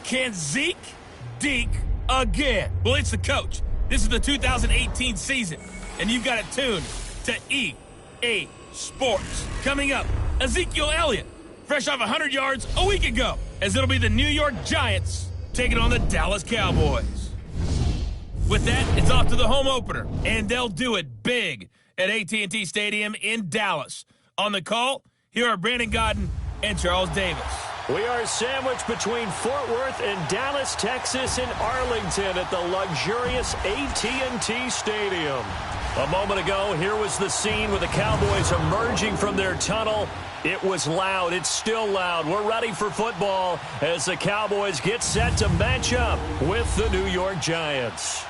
Can Zeke deke again? Well, it's the coach. This is the 2018 season, and you've got it tuned to EA Sports. Coming up, Ezekiel Elliott, fresh off 100 yards a week ago, as it'll be the New York Giants taking on the Dallas Cowboys. With that, it's off to the home opener, and they'll do it big at AT&T Stadium in Dallas. On the call, here are Brandon Godden and Charles Davis. We are sandwiched between Fort Worth and Dallas, Texas, and Arlington at the luxurious AT&T Stadium. A moment ago, here was the scene with the Cowboys emerging from their tunnel. It was loud. It's still loud. We're ready for football as the Cowboys get set to match up with the New York Giants.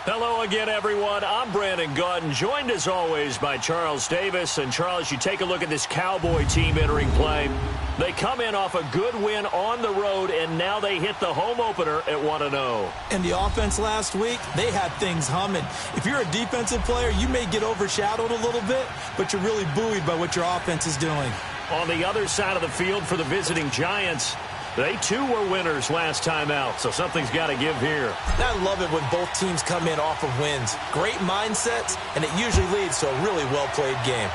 Hello again, everyone. I'm Brandon Godden, joined as always by Charles Davis. And Charles, you take a look at this Cowboy team entering play. They come in off a good win on the road, and now they hit the home opener at 1-0. And the offense last week, they had things humming. If you're a defensive player, you may get overshadowed a little bit, but you're really buoyed by what your offense is doing. On the other side of the field for the visiting Giants, they too were winners last time out, so something's got to give here. I love it when both teams come in off of wins. Great mindsets, and it usually leads to a really well-played game.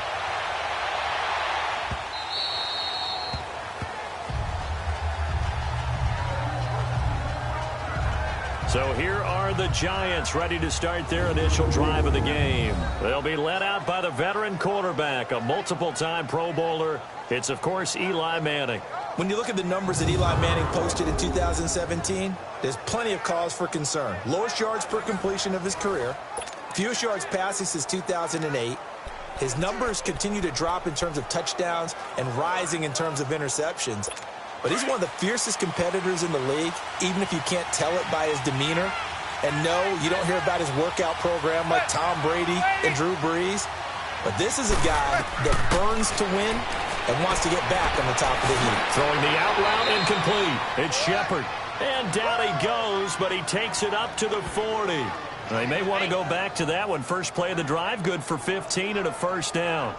So here are the Giants ready to start their initial drive of the game. They'll be led out by the veteran quarterback, a multiple-time Pro Bowler. It's, of course, Eli Manning. When you look at the numbers that Eli Manning posted in 2017, there's plenty of cause for concern. Lowest yards per completion of his career, fewest yards passing since 2008. His numbers continue to drop in terms of touchdowns and rising in terms of interceptions. But he's one of the fiercest competitors in the league, even if you can't tell it by his demeanor. And no, you don't hear about his workout program like Tom Brady and Drew Brees. But this is a guy that burns to win and wants to get back on the top of the heap. Throwing the out route incomplete. It's Shepard. And down he goes, but he takes it up to the 40. They may want to go back to that one. First play of the drive, good for 15 and a first down.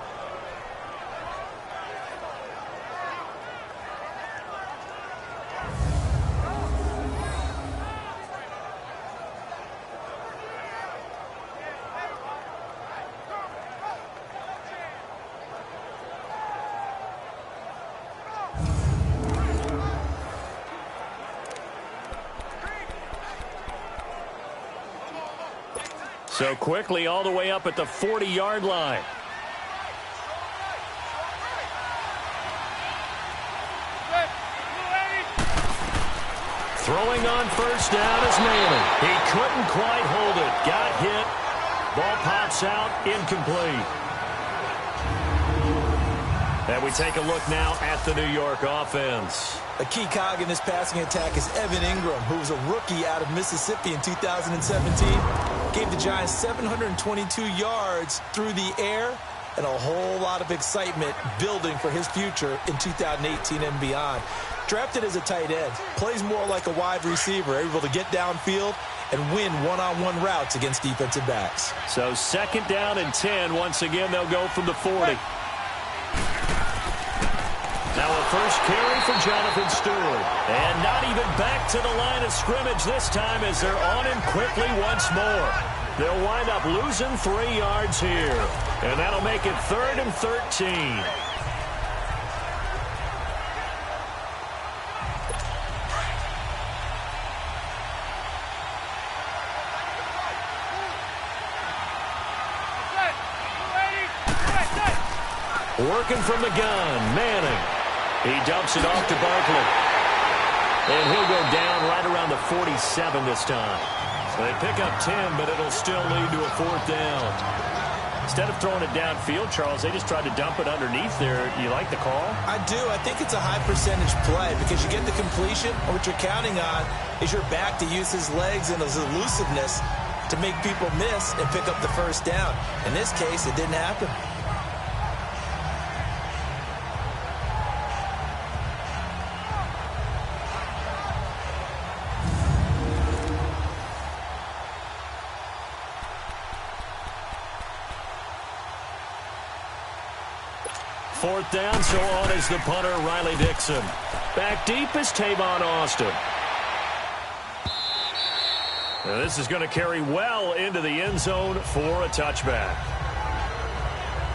So quickly all the way up at the 40-yard line. Throwing on first down is Manning. He couldn't quite hold it. Got hit. Ball pops out. Incomplete. And we take a look now at the New York offense. A key cog in this passing attack is Evan Ingram, who was a rookie out of Mississippi in 2017. Gave the Giants 722 yards through the air and a whole lot of excitement building for his future in 2018 and beyond. Drafted as a tight end, plays more like a wide receiver, able to get downfield and win one-on-one routes against defensive backs. So second down and 10. Once again, they'll go from the 40. Now a first carry for Jonathan Stewart. And not even back to the line of scrimmage this time as they're on him quickly once more. They'll wind up losing 3 yards here. And that'll make it 3rd and 13. Working from the gun, Manning. He dumps it off to Barkley. And he'll go down right around the 47 this time. So they pick up 10, but it'll still lead to a 4th down. Instead of throwing it downfield, Charles, they just tried to dump it underneath there. You like the call? I do. I think it's a high percentage play because you get the completion, and what you're counting on is your back to use his legs and his elusiveness to make people miss and pick up the first down. In this case, it didn't happen. Fourth down, so on is the punter, Riley Dixon. Back deep is Tavon Austin. And this is going to carry well into the end zone for a touchback.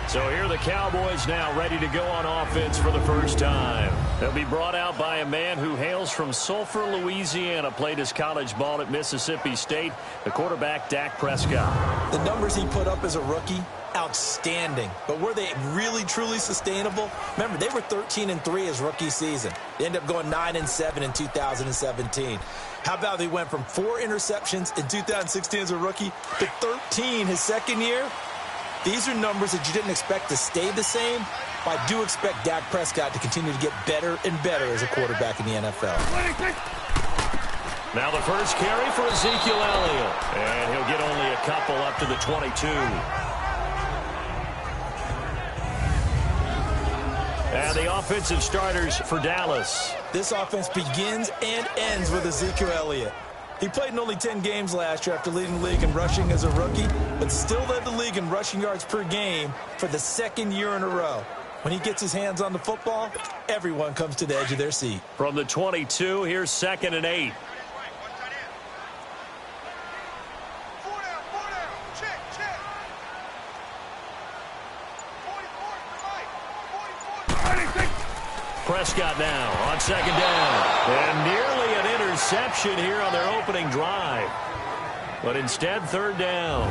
So here are the Cowboys now ready to go on offense for the first time. They'll be brought out by a man who hails from Sulphur, Louisiana, played his college ball at Mississippi State, the quarterback Dak Prescott. The numbers he put up as a rookie, outstanding. But were they really, truly sustainable? Remember, they were 13-3 his rookie season. They ended up going 9-7 in 2017. How about they went from 4 interceptions in 2016 as a rookie to 13 his second year? These are numbers that you didn't expect to stay the same, but I do expect Dak Prescott to continue to get better and better as a quarterback in the NFL. Now the first carry for Ezekiel Elliott, and he'll get only a couple up to the 22. And the offensive starters for Dallas. This offense begins and ends with Ezekiel Elliott. He played in only 10 games last year after leading the league in rushing as a rookie, but still led the league in rushing yards per game for the second year in a row. When he gets his hands on the football, everyone comes to the edge of their seat. From the 22, here's 2nd and 8. Prescott now on 2nd down. And nearly an interception here on their opening drive. But instead, 3rd down.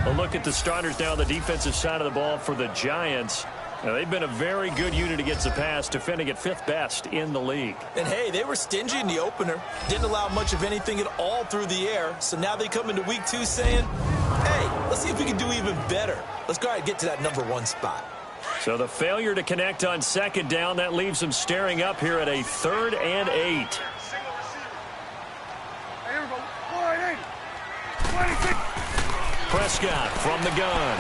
A look at the starters now on the defensive side of the ball for the Giants. Now, they've been a very good unit against the pass, defending at 5th best in the league. And, hey, they were stingy in the opener. Didn't allow much of anything at all through the air. So now they come into week 2 saying, hey, let's see if we can do even better. Let's go ahead and get to that number 1 spot. So the failure to connect on 2nd down, that leaves them staring up here at a 3rd and 8. Prescott from the gun.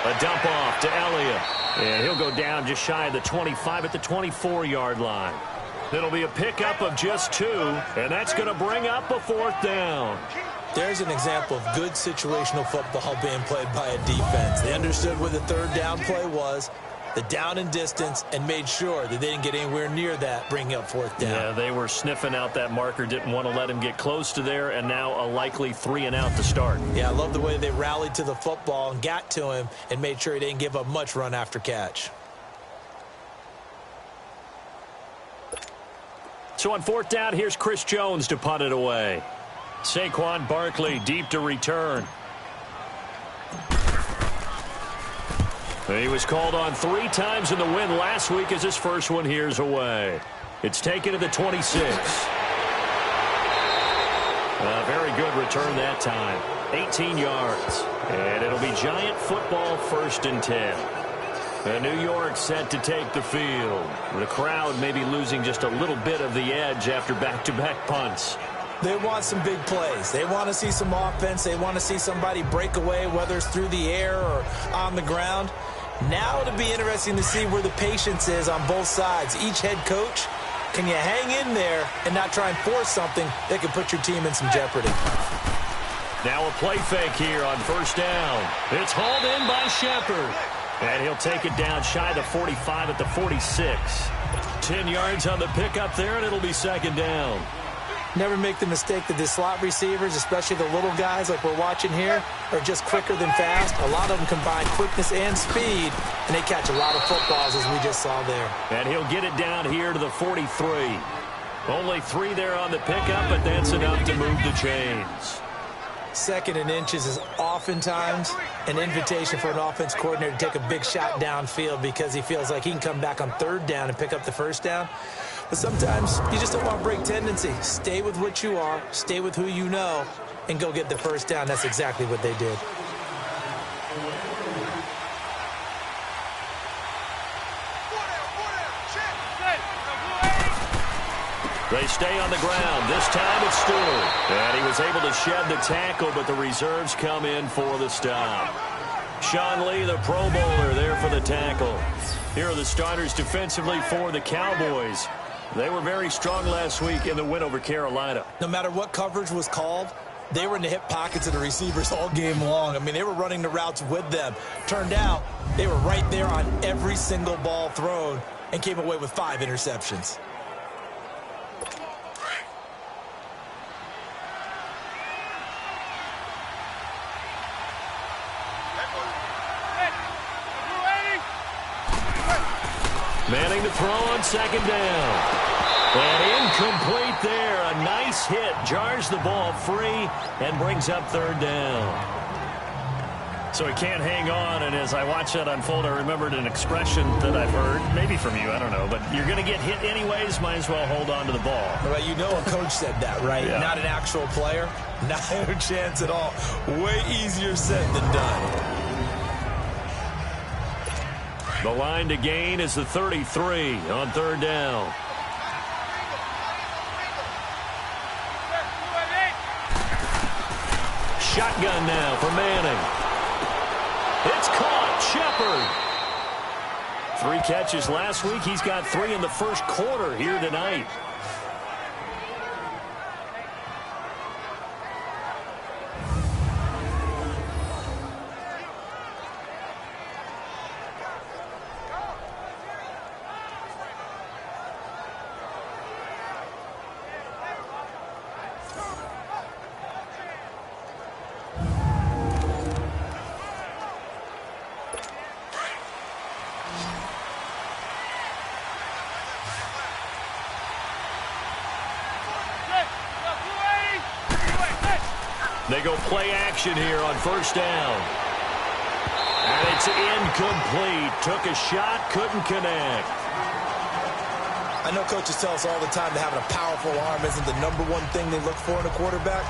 A dump off to Elliott. And he'll go down just shy of the 25 at the 24-yard line. It'll be a pickup of just 2, and that's going to bring up a 4th down. There's an example of good situational football being played by a defense. They understood where the 3rd down play was, the down and distance, and made sure that they didn't get anywhere near that, bringing up 4th down. Yeah, they were sniffing out that marker, didn't want to let him get close to there, and now a likely 3 and out to start. Yeah, I love the way they rallied to the football and got to him and made sure he didn't give up much run after catch. So on 4th down, here's Chris Jones to punt it away. Saquon Barkley deep to return. He was called on 3 times in the win last week as his first one here's away. It's taken to the 26. A very good return that time. 18 yards. And it'll be Giant football 1st and 10. New York set to take the field. The crowd may be losing just a little bit of the edge after back-to-back punts. They want some big plays. They want to see some offense. They want to see somebody break away, whether it's through the air or on the ground. Now it'll be interesting to see where the patience is on both sides. Each head coach, can you hang in there and not try and force something that could put your team in some jeopardy? Now a play fake here on 1st down. It's hauled in by Shepard. And he'll take it down shy of the 45 at the 46. 10 yards on the pickup there, and it'll be 2nd down. Never make the mistake that the slot receivers, especially the little guys like we're watching here, are just quicker than fast. A lot of them combine quickness and speed, and they catch a lot of footballs as we just saw there. And he'll get it down here to the 43. Only 3 there on the pickup, but that's enough to move the chains. 2nd and inches is oftentimes an invitation for an offense coordinator to take a big shot downfield because he feels like he can come back on 3rd down and pick up the 1st down. But sometimes you just don't want to break tendency. Stay with what you are, stay with who you know, and go get the 1st down. That's exactly what they did. They stay on the ground. This time it's Stewart. And he was able to shed the tackle, but the reserves come in for the stop. Sean Lee, the Pro Bowler, there for the tackle. Here are the starters defensively for the Cowboys. They were very strong last week in the win over Carolina. No matter what coverage was called, they were in the hip pockets of the receivers all game long. I mean, they were running the routes with them. Turned out, they were right there on every single ball thrown, and came away with 5 interceptions. Manning to throw on second down. And incomplete there. A nice hit. Jars the ball free and brings up third down. So he can't hang on, and as I watch that unfold, I remembered an expression that I've heard, maybe from you, I don't know, but you're going to get hit anyways, might as well hold on to the ball. Well, you know a coach said that, right? Yeah. Not an actual player. Not a chance at all. Way easier said than done. The line to gain is the 33 on third down. Shotgun now for Manning. It's caught. Shepard. 3 catches last week. He's got 3 in the first quarter here tonight. They go play action here on first down. And it's incomplete. Took a shot, couldn't connect. I know coaches tell us all the time that having a powerful arm isn't the #1 thing they look for in a quarterback.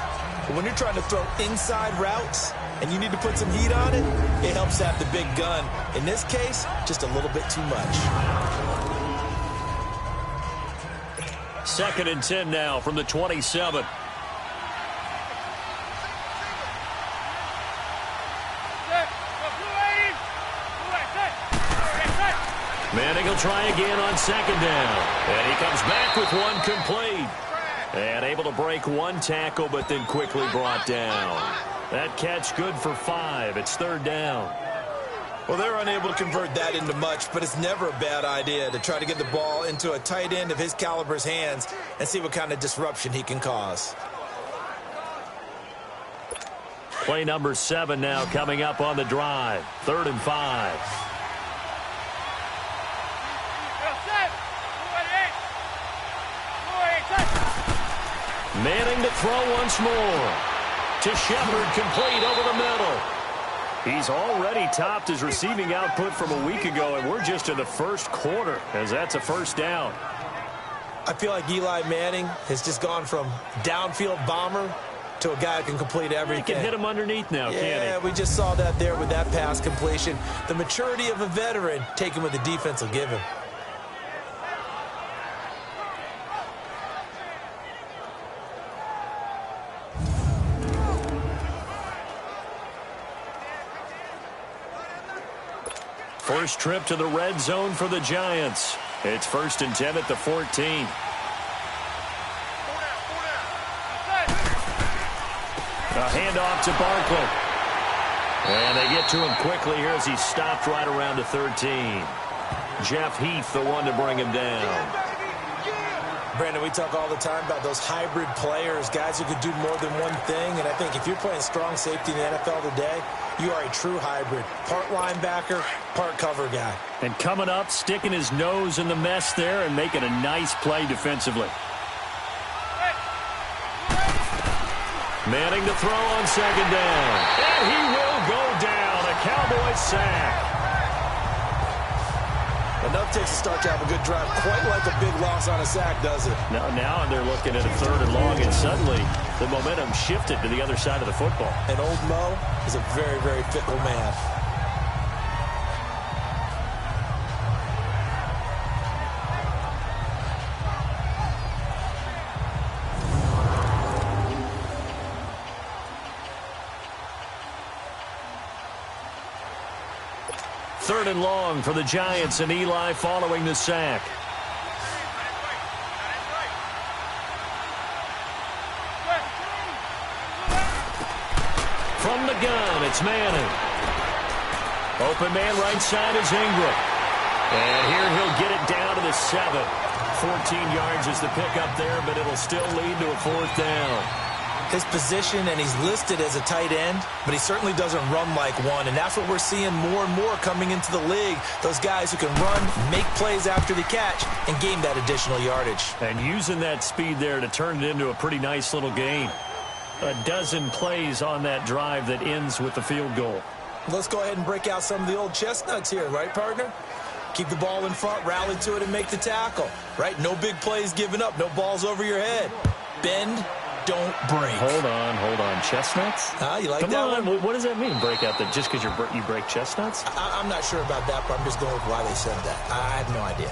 But when you're trying to throw inside routes and you need to put some heat on it, it helps to have the big gun. In this case, just a little bit too much. 2nd and 10 now from the 27. Manning will try again on second down. And he comes back with one complete. And able to break 1 tackle, but then quickly brought down. That catch good for 5. It's third down. Well, they're unable to convert that into much, but it's never a bad idea to try to get the ball into a tight end of his caliber's hands and see what kind of disruption he can cause. Play number 7 now coming up on the drive. 3rd and 5. Manning to throw once more. To Shepard, complete over the middle. He's already topped his receiving output from a week ago, and we're just in the first quarter, as that's a first down. I feel like Eli Manning has just gone from downfield bomber to a guy who can complete everything. He can hit him underneath now, can't he? Yeah, we just saw that there with that pass completion. The maturity of a veteran taking what the defense will give him. First trip to the red zone for the Giants. It's 1st and 10 at the 14. A handoff to Barkley. And they get to him quickly here as he stopped right around the 13. Jeff Heath, the one to bring him down. Brandon, we talk all the time about those hybrid players, guys who could do more than one thing. And I think if you're playing strong safety in the NFL today, you are a true hybrid. Part linebacker, part cover guy. And coming up, sticking his nose in the mess there and making a nice play defensively. Manning to throw on second down. And he will go down. A Cowboys sack. Enough takes to start to have a good drive. Quite like a big loss on a sack, does it? Now they're looking at a 3rd and long, and suddenly the momentum shifted to the other side of the football. And old Mo is a very, very fickle man. Third and long for the Giants, and Eli following the sack. From the gun, it's Manning. Open man right side is Ingram. And here he'll get it down to the 7. 14 yards is the pickup there, but it'll still lead to a 4th down. His position, and he's listed as a tight end, but he certainly doesn't run like one, and that's what we're seeing more and more coming into the league. Those guys who can run, make plays after the catch, and gain that additional yardage. And using that speed there to turn it into a pretty nice little gain. A dozen plays on that drive that ends with the field goal. Let's go ahead and break out some of the old chestnuts here, right, partner? Keep the ball in front, rally to it, and make the tackle, right? No big plays given up, no balls over your head. Bend, don't break. Hold on. Chestnuts? You like Come that on. one? What does that mean, break out? That just because you break chestnuts? I'm not sure about that, but I'm just going with why they said that. I have no idea.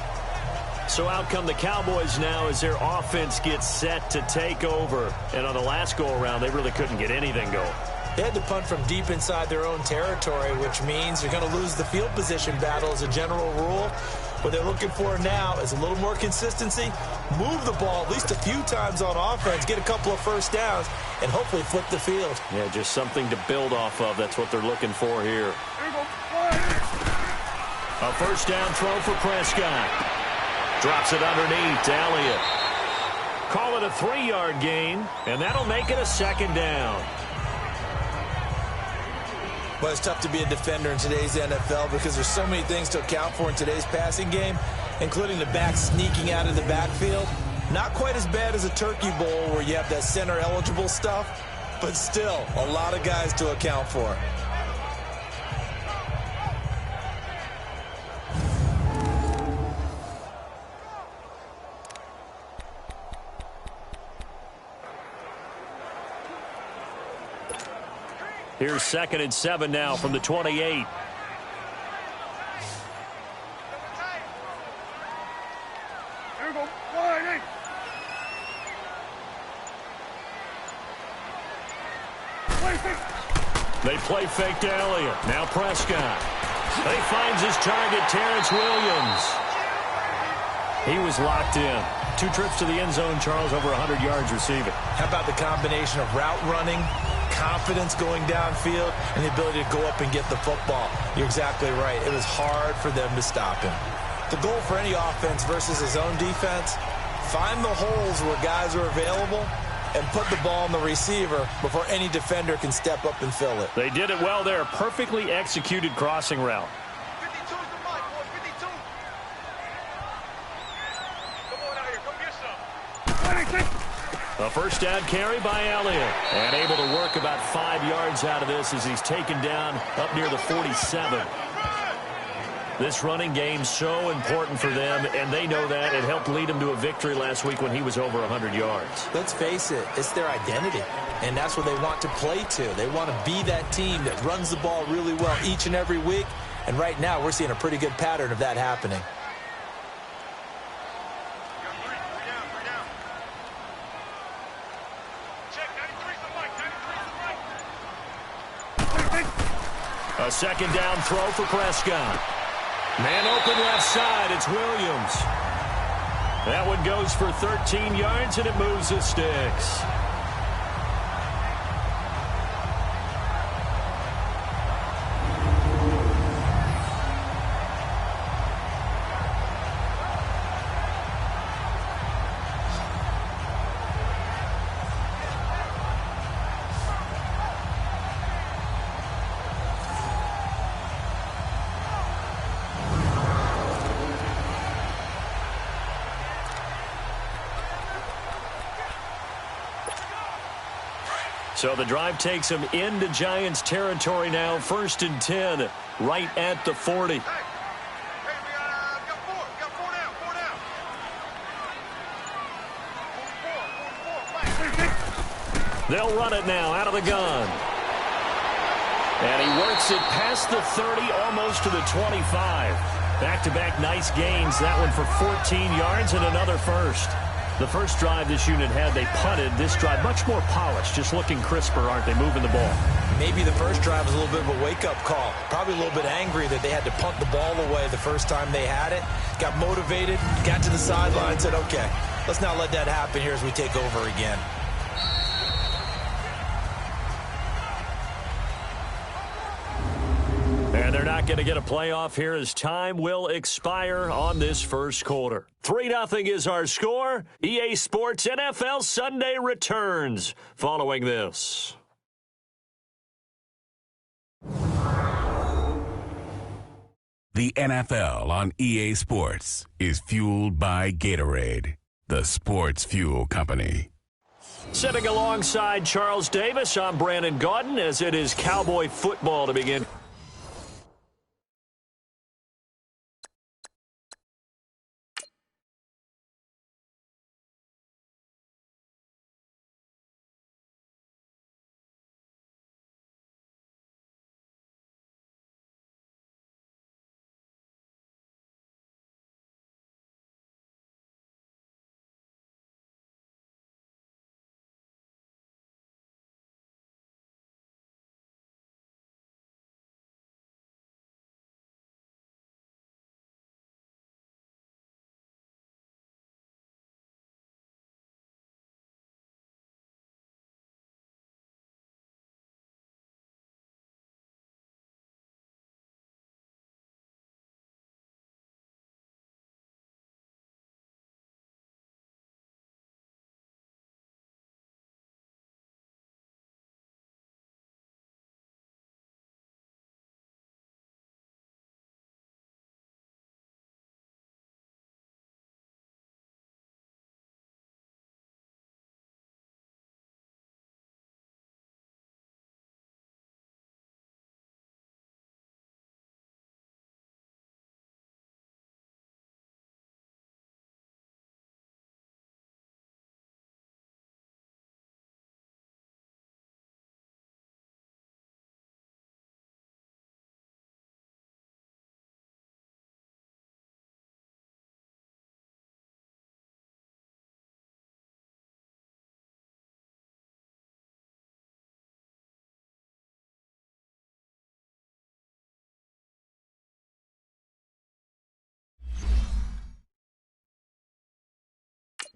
So out come the Cowboys now as their offense gets set to take over. And on the last go-around, they really couldn't get anything going. They had to punt from deep inside their own territory, which means you're going to lose the field position battle as a general rule. What they're looking for now is a little more consistency, move the ball at least a few times on offense, get a couple of first downs, and hopefully flip the field. Yeah, just something to build off of. That's what they're looking for here. A first down throw for Prescott. Drops it underneath to Elliott. Call it a 3-yard gain, and that'll make it a 2nd down. Well, it's tough to be a defender in today's NFL because there's so many things to account for in today's passing game, including the back sneaking out of the backfield. Not quite as bad as a Turkey Bowl where you have that center-eligible stuff, but still a lot of guys to account for. Here's 2nd and 7 now from the 28. They play fake to Elliott. Now Prescott. He finds his target, Terrence Williams. He was locked in. 2 trips to the end zone, Charles, over 100 yards receiving. How about the combination of route running, confidence going downfield, and the ability to go up and get the football? You're exactly right. It was hard for them to stop him. The goal for any offense versus his own defense, find the holes where guys are available and put the ball on the receiver before any defender can step up and fill it. They did it well there. Perfectly executed crossing route. A first down carry by Elliott. And able to work about 5 yards out of this as he's taken down up near the 47. This running game so important for them, and they know that. It helped lead them to a victory last week when he was over 100 yards. Let's face it, it's their identity, and that's what they want to play to. They want to be that team that runs the ball really well each and every week, and right now we're seeing a pretty good pattern of that happening. A second down throw for Prescott. Man open left side, it's Williams. That one goes for 13 yards, and it moves the sticks. So the drive takes them into Giants territory now. 1st and 10, right at the 40. They'll run it now out of the gun. And he works it past the 30, almost to the 25. Back-to-back nice gains. That one for 14 yards and another first. The first drive this unit had, they punted. This drive, much more polished, just looking crisper, aren't they, moving the ball? Maybe the first drive was a little bit of a wake-up call. Probably a little bit angry that they had to punt the ball away the first time they had it. Got motivated, got to the sideline, said, okay, let's not let that happen here as we take over again. And they're not going to get a playoff here as time will expire on this first quarter. 3-0 is our score. EA Sports NFL Sunday returns following this. The NFL on EA Sports is fueled by Gatorade, the sports fuel company. Sitting alongside Charles Davis, I'm Brandon Gaudin as it is Cowboy football to begin.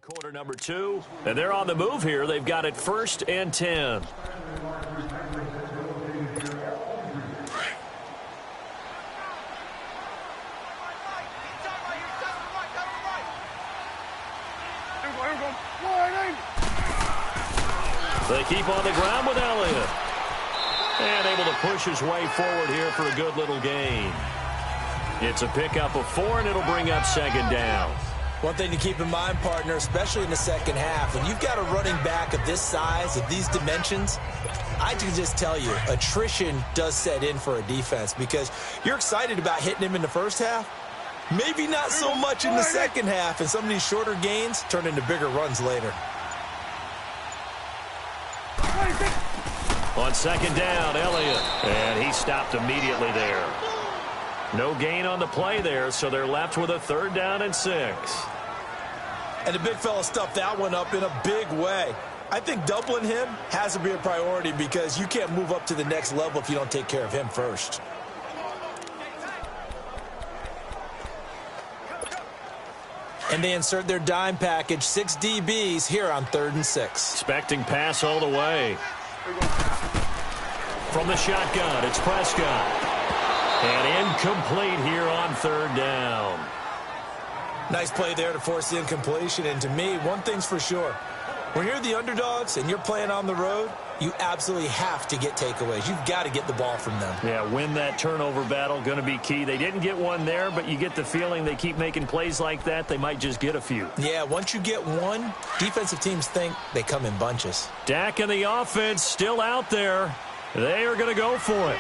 Quarter number 2, and they're on the move here. They've got it 1st and 10. They keep on the ground with Elliott. And able to push his way forward here for a good little gain. It's a pickup of 4, and it'll bring up 2nd down. One thing to keep in mind, partner, especially in the second half, when you've got a running back of this size, of these dimensions, I can just tell you, attrition does set in for a defense because you're excited about hitting him in the first half. Maybe not so much in the second half, and some of these shorter gains turn into bigger runs later. On 2nd down, Elliott, and he stopped immediately there. No gain on the play there, so they're left with a 3rd down and 6. And the big fella stuffed that one up in a big way. I think doubling him has to be a priority because you can't move up to the next level if you don't take care of him first. And they insert their dime package, 6 DBs here on 3rd and 6. Expecting pass all the way. From the shotgun, it's Prescott. And incomplete here on 3rd down. Nice play there to force the incompletion. And to me, one thing's for sure. When you're the underdogs and you're playing on the road, you absolutely have to get takeaways. You've got to get the ball from them. Yeah, win that turnover battle, going to be key. They didn't get one there, but you get the feeling they keep making plays like that, they might just get a few. Yeah, once you get one, defensive teams think they come in bunches. Dak and the offense still out there. They are going to go for it.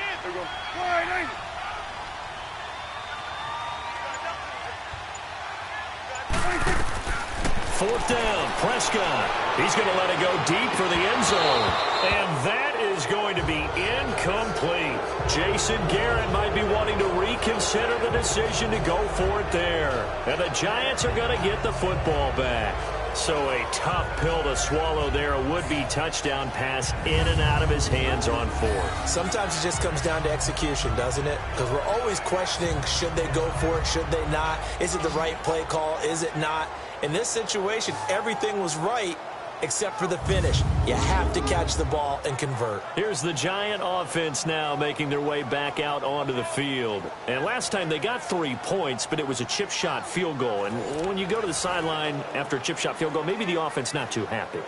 4th down, Prescott. He's going to let it go deep for the end zone. And that is going to be incomplete. Jason Garrett might be wanting to reconsider the decision to go for it there. And the Giants are going to get the football back. So a tough pill to swallow there. A would-be touchdown pass in and out of his hands on 4th. Sometimes it just comes down to execution, doesn't it? Because we're always questioning, should they go for it, should they not? Is it the right play call, is it not? In this situation, everything was right, except for the finish. You have to catch the ball and convert. Here's the Giant offense now making their way back out onto the field. And last time they got 3 points, but it was a chip shot field goal. And when you go to the sideline after a chip shot field goal, maybe the offense not too happy.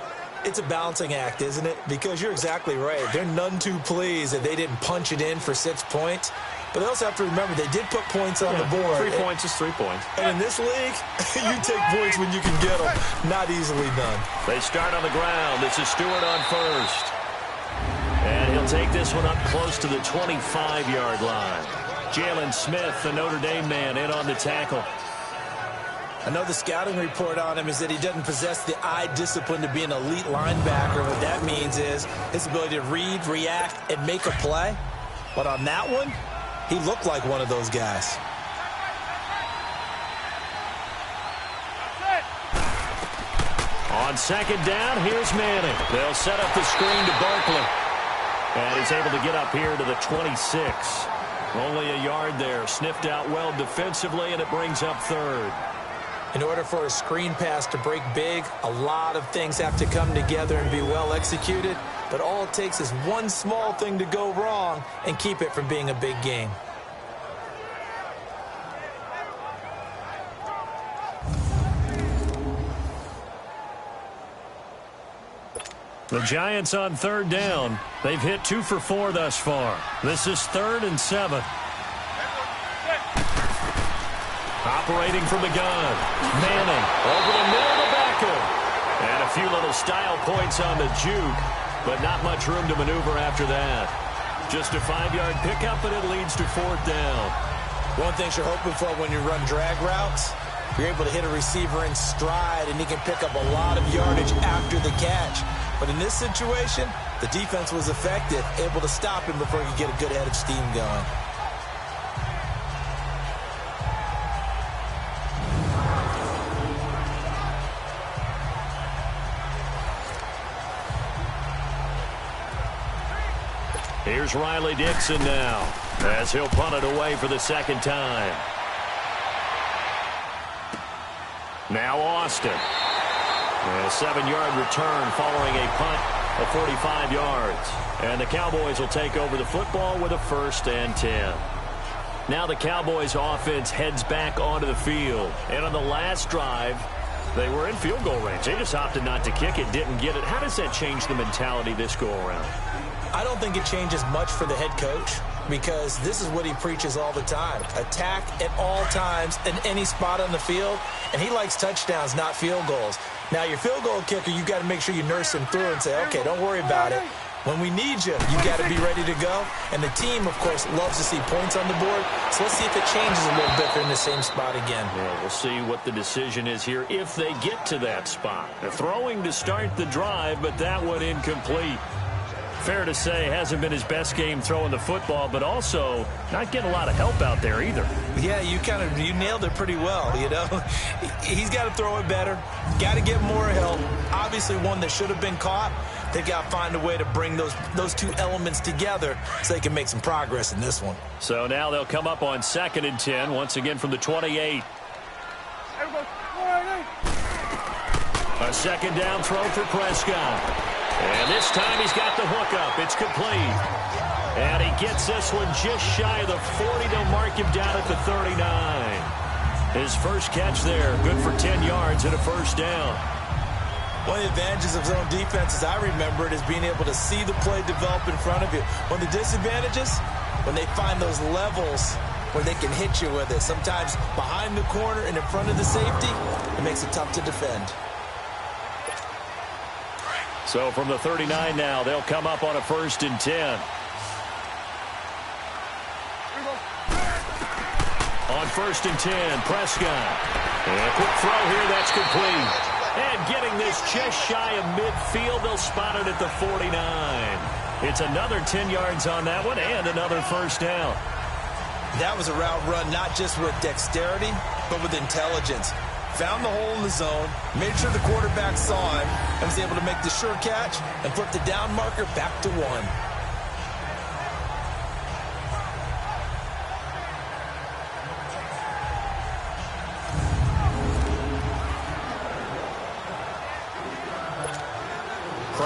It's a balancing act, isn't it? Because you're exactly right. They're none too pleased that they didn't punch it in for 6 points. But they also have to remember they did put points on the board. 3 points is 3 points. And in this league, you take points when you can get them. Not easily done. They start on the ground. This is Stewart on first. And he'll take this one up close to the 25-yard line. Jalen Smith, the Notre Dame man, in on the tackle. I know the scouting report on him is that he doesn't possess the eye discipline to be an elite linebacker. What that means is his ability to read, react, and make a play. But on that one, he looked like one of those guys. On second down, here's Manning. They'll set up the screen to Barkley. And he's able to get up here to the 26. Only a yard there. Sniffed out well defensively, and it brings up third. In order for a screen pass to break big, a lot of things have to come together and be well executed. But all it takes is one small thing to go wrong and keep it from being a big game. The Giants on third down. They've hit 2 for 4 thus far. This is 3rd and 7. Operating from the gun. Manning over the middle of the backer. And a few little style points on the juke, but not much room to maneuver after that. Just a 5-yard pickup, and it leads to 4th down. One thing you're hoping for when you run drag routes, you're able to hit a receiver in stride, and he can pick up a lot of yardage after the catch. But in this situation, the defense was effective, able to stop him before he could get a good head of steam going. Here's Riley Dixon now, as he'll punt it away for the second time. Now Austin. And a 7-yard return following a punt of 45 yards. And the Cowboys will take over the football with a 1st and 10. Now the Cowboys offense heads back onto the field. And on the last drive, they were in field goal range. They just opted not to kick it, didn't get it. How does that change the mentality this go around? I don't think it changes much for the head coach because this is what he preaches all the time. Attack at all times in any spot on the field, and he likes touchdowns, not field goals. Now, your field goal kicker, you got to make sure you nurse him through and say, okay, don't worry about it. When we need you, you got to be ready to go. And the team, of course, loves to see points on the board. So let's see if it changes a little bit. They're in the same spot again. Yeah, we'll see what the decision is here if they get to that spot. They're throwing to start the drive, but that one incomplete. Fair to say, hasn't been his best game throwing the football, but also not getting a lot of help out there either. Yeah, you nailed it pretty well, you know. He's got to throw it better, got to get more help. Obviously one that should have been caught. They've got to find a way to bring those two elements together so they can make some progress in this one. So now they'll come up on 2nd and 10, once again from the 28. A 2nd down throw for Prescott. And this time he's got the hookup. It's complete. And he gets this one just shy of the 40. They'll mark him down at the 39. His first catch there, good for 10 yards and a 1st down. One of the advantages of zone defense, as I remember it, is being able to see the play develop in front of you. One of the disadvantages, when they find those levels where they can hit you with it, sometimes behind the corner and in front of the safety, it makes it tough to defend. So from the 39 now, they'll come up on a 1st and 10. On 1st and 10, Prescott. And a quick throw here, that's complete. And getting this just shy of midfield, they'll spot it at the 49. It's another 10 yards on that one and another 1st down. That was a route run not just with dexterity, but with intelligence. Found the hole in the zone, made sure the quarterback saw him, and was able to make the sure catch and flip the down marker back to 1.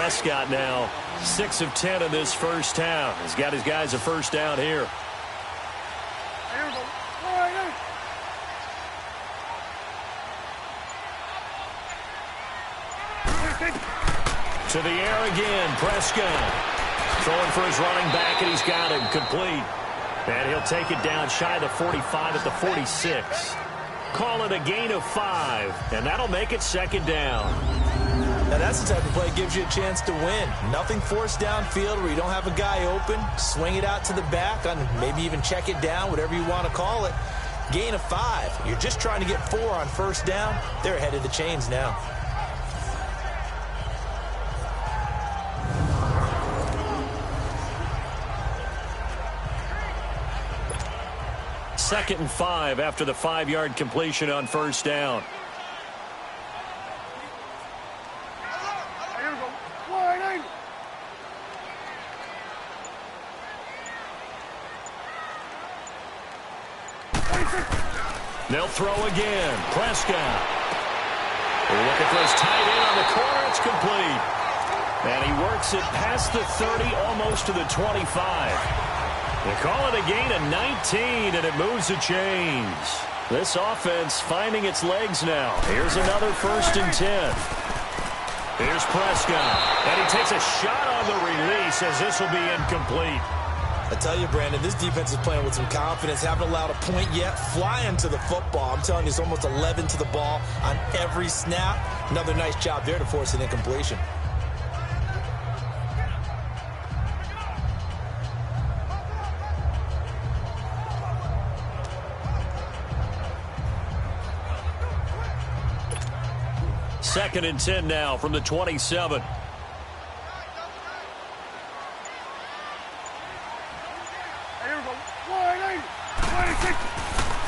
Prescott now 6 of 10 in this first half. He's got his guys a first down here. To the air again, Prescott. Throwing for his running back, and he's got him complete. And he'll take it down shy of the 45 at the 46. Call it a gain of 5, and that'll make it second down. Now that's the type of play that gives you a chance to win. Nothing forced downfield where you don't have a guy open. Swing it out to the back, on maybe even check it down, whatever you want to call it. Gain of 5. You're just trying to get 4 on first down. They're ahead of the chains now. Second and 5 after the 5-yard completion on first down. They'll throw again. Prescott. They're looking for his tight end on the corner. It's complete. And he works it past the 30, almost to the 25. They call it a gain of 19, and it moves the chains. This offense finding its legs now. Here's another 1st and 10. Here's Prescott, and he takes a shot on the release as this will be incomplete. I tell you, Brandon, this defense is playing with some confidence. Haven't allowed a point yet. Flying to the football. I'm telling you, it's almost 11 to the ball on every snap. Another nice job there to force an incompletion. Second and 10 now from the 27.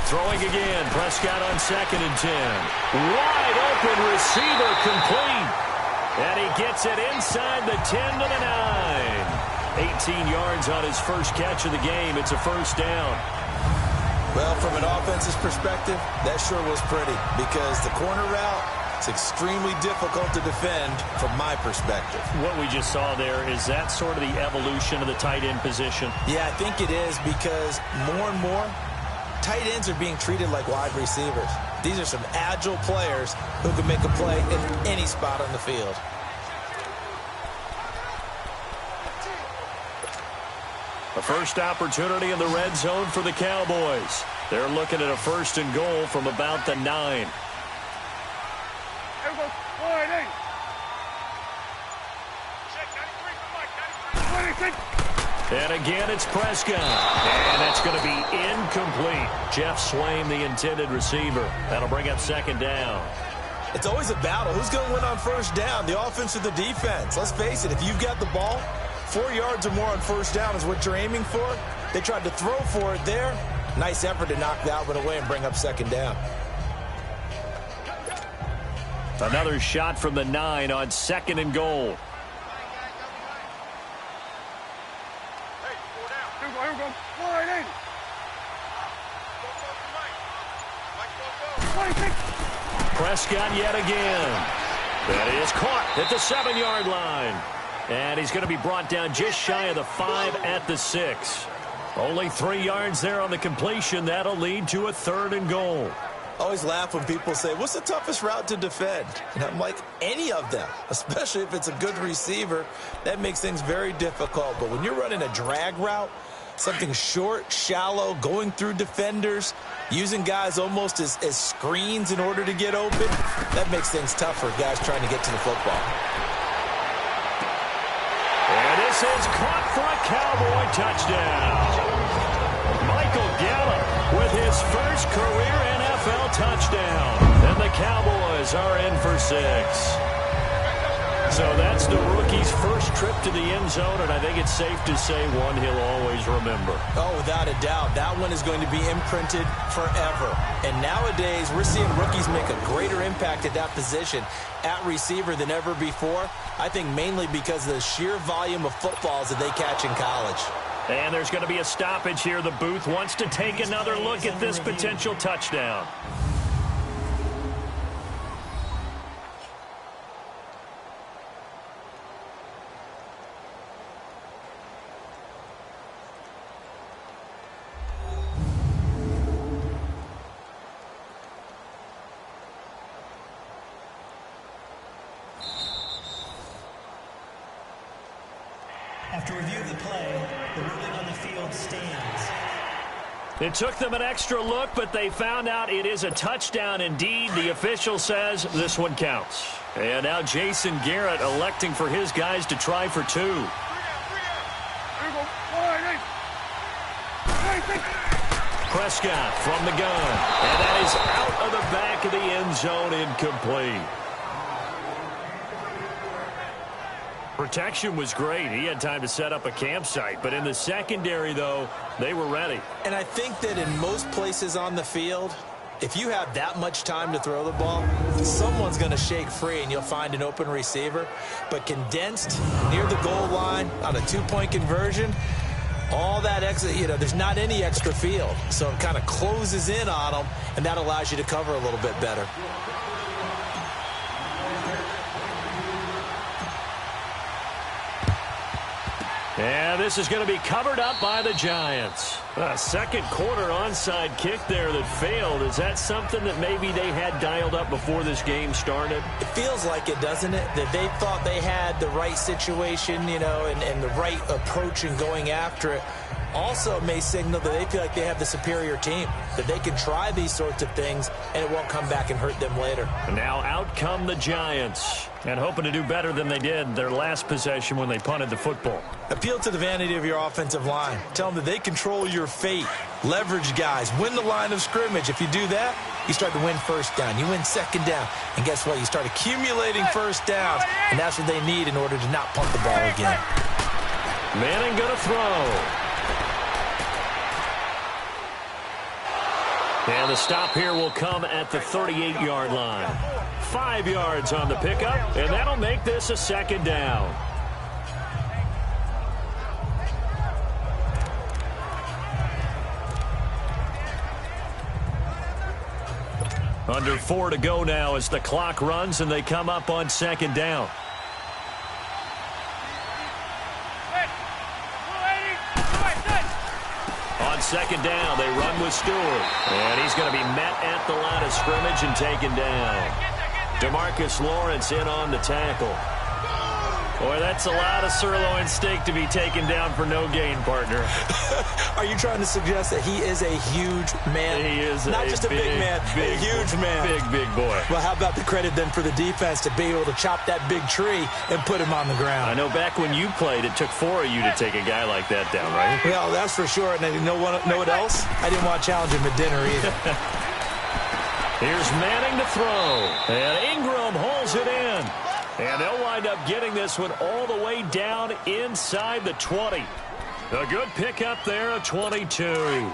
Throwing again. Prescott on 2nd and 10. Wide open receiver complete. And he gets it inside the 10 to the 9. 18 yards on his first catch of the game. It's a first down. Well, from an offense's perspective, that sure was pretty because the corner route, it's extremely difficult to defend from my perspective. What we just saw there, is that sort of the evolution of the tight end position? Yeah, I think it is because more and more, tight ends are being treated like wide receivers. These are some agile players who can make a play in any spot on the field. A first opportunity in the red zone for the Cowboys. They're looking at a 1st and goal from about the 9. And again, it's Prescott. And that's going to be incomplete. Jeff Swaim, the intended receiver. That'll bring up 2nd down. It's always a battle. Who's going to win on first down, the offense or the defense? Let's face it, if you've got the ball, 4 yards or more on first down is what you're aiming for. They tried to throw for it there. Nice effort to knock that one away and bring up 2nd down. Another shot from the 9 on 2nd and goal. Prescott yet again. That is caught at the 7-yard line. And he's going to be brought down just shy of the 5 at the 6. Only 3 yards there on the completion. That'll lead to a 3rd and goal. I always laugh when people say, what's the toughest route to defend? And I'm like, any of them, especially if it's a good receiver. That makes things very difficult. But when you're running a drag route, something short, shallow, going through defenders, using guys almost as screens in order to get open, that makes things tough for guys trying to get to the football. And this is caught for a Cowboy touchdown. Michael Gallup with his first career NFL touchdown. And the Cowboys are in for 6. So that's the rookie's first trip to the end zone, and I think it's safe to say one he'll always remember. Oh, without a doubt. That one is going to be imprinted forever. And nowadays, we're seeing rookies make a greater impact at that position at receiver than ever before. I think mainly because of the sheer volume of footballs that they catch in college. And there's going to be a stoppage here. The booth wants to take another look at this potential touchdown. review the play, the ruling on the field stands. It took them an extra look, but they found out it is a touchdown indeed. The official says this one counts. And now Jason Garrett electing for his guys to try for two. Prescott from the gun. And that is out of the back of the end zone, incomplete. Protection was great. He had time to set up a campsite. But in the secondary, though, they were ready. And I think that in most places on the field, if you have that much time to throw the ball, someone's going to shake free and you'll find an open receiver. But condensed near the goal line on a two-point conversion, all that extra, there's not any extra field. So it kind of closes in on them, and that allows you to cover a little bit better. And this is going to be covered up by the Giants. A second quarter onside kick there that failed. Is that something that maybe they had dialed up before this game started? It feels like it, doesn't it? That they thought they had the right situation, and the right approach in going after it. Also, it may signal that they feel like they have the superior team, that they can try these sorts of things, and it won't come back and hurt them later. And now out come the Giants, and hoping to do better than they did their last possession when they punted the football. Appeal to the vanity of your offensive line. Tell them that they control your fate. Leverage guys. Win the line of scrimmage. If you do that, you start to win first down. You win second down. And guess what? You start accumulating first downs, and that's what they need in order to not punt the ball again. Manning going to throw. And the stop here will come at the 38-yard line. 5 yards on the pickup, and that'll make this a second down. Under 4 to go now as the clock runs and they come up on second down. On second down, they run with Stewart. And he's going to be met at the line of scrimmage and taken down. DeMarcus Lawrence in on the tackle. Boy, that's a lot of sirloin steak to be taken down for no gain, partner. Are you trying to suggest that he is a huge man? He is not just a big man, a huge man. Big boy. Well, how about the credit then for the defense to be able to chop that big tree and put him on the ground? I know back when you played, it took 4 of you to take a guy like that down, right? Well, that's for sure. And you know what else? I didn't want to challenge him at dinner either. Here's Manning to throw. And Ingram holds it in. And they'll wind up getting this one all the way down inside the 20. A good pickup there, a 22.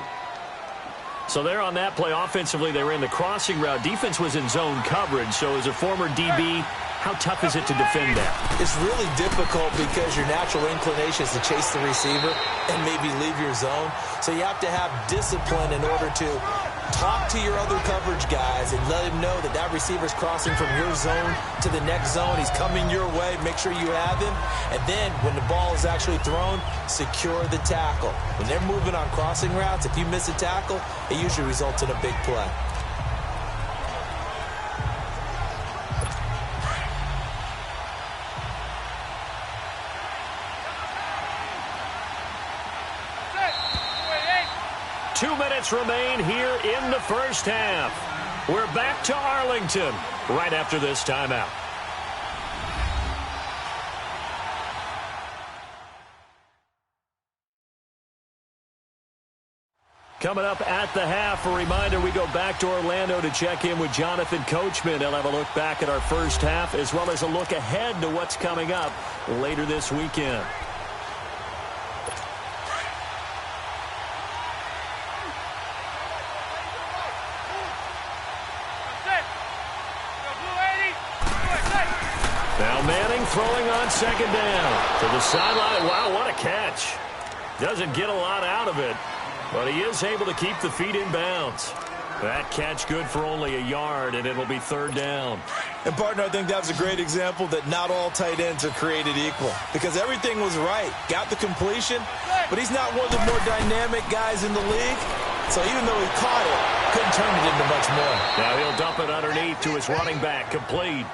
So there on that play, offensively, they ran the crossing route. Defense was in zone coverage, so as a former DB, how tough is it to defend that? It's really difficult because your natural inclination is to chase the receiver and maybe leave your zone. So you have to have discipline in order to talk to your other coverage guys and let him know that that receiver's crossing from your zone to the next zone. He's coming your way. Make sure you have him. And then when the ball is actually thrown, secure the tackle. When they're moving on crossing routes, if you miss a tackle, it usually results in a big play. Remain here in the first half. We're back to Arlington right after this timeout. Coming up at the half, a reminder, we go back to Orlando to check in with Jonathan Coachman. He'll have a look back at our first half as well as a look ahead to what's coming up later this weekend. Now Manning throwing on second down to the sideline. Wow, what a catch. Doesn't get a lot out of it, but he is able to keep the feet in bounds. That catch good for only a yard, and it'll be third down. And, partner, I think that was a great example that not all tight ends are created equal because everything was right. Got the completion, but he's not one of the more dynamic guys in the league. So even though he caught it, couldn't turn it into much more. Now he'll dump it underneath to his running back, complete.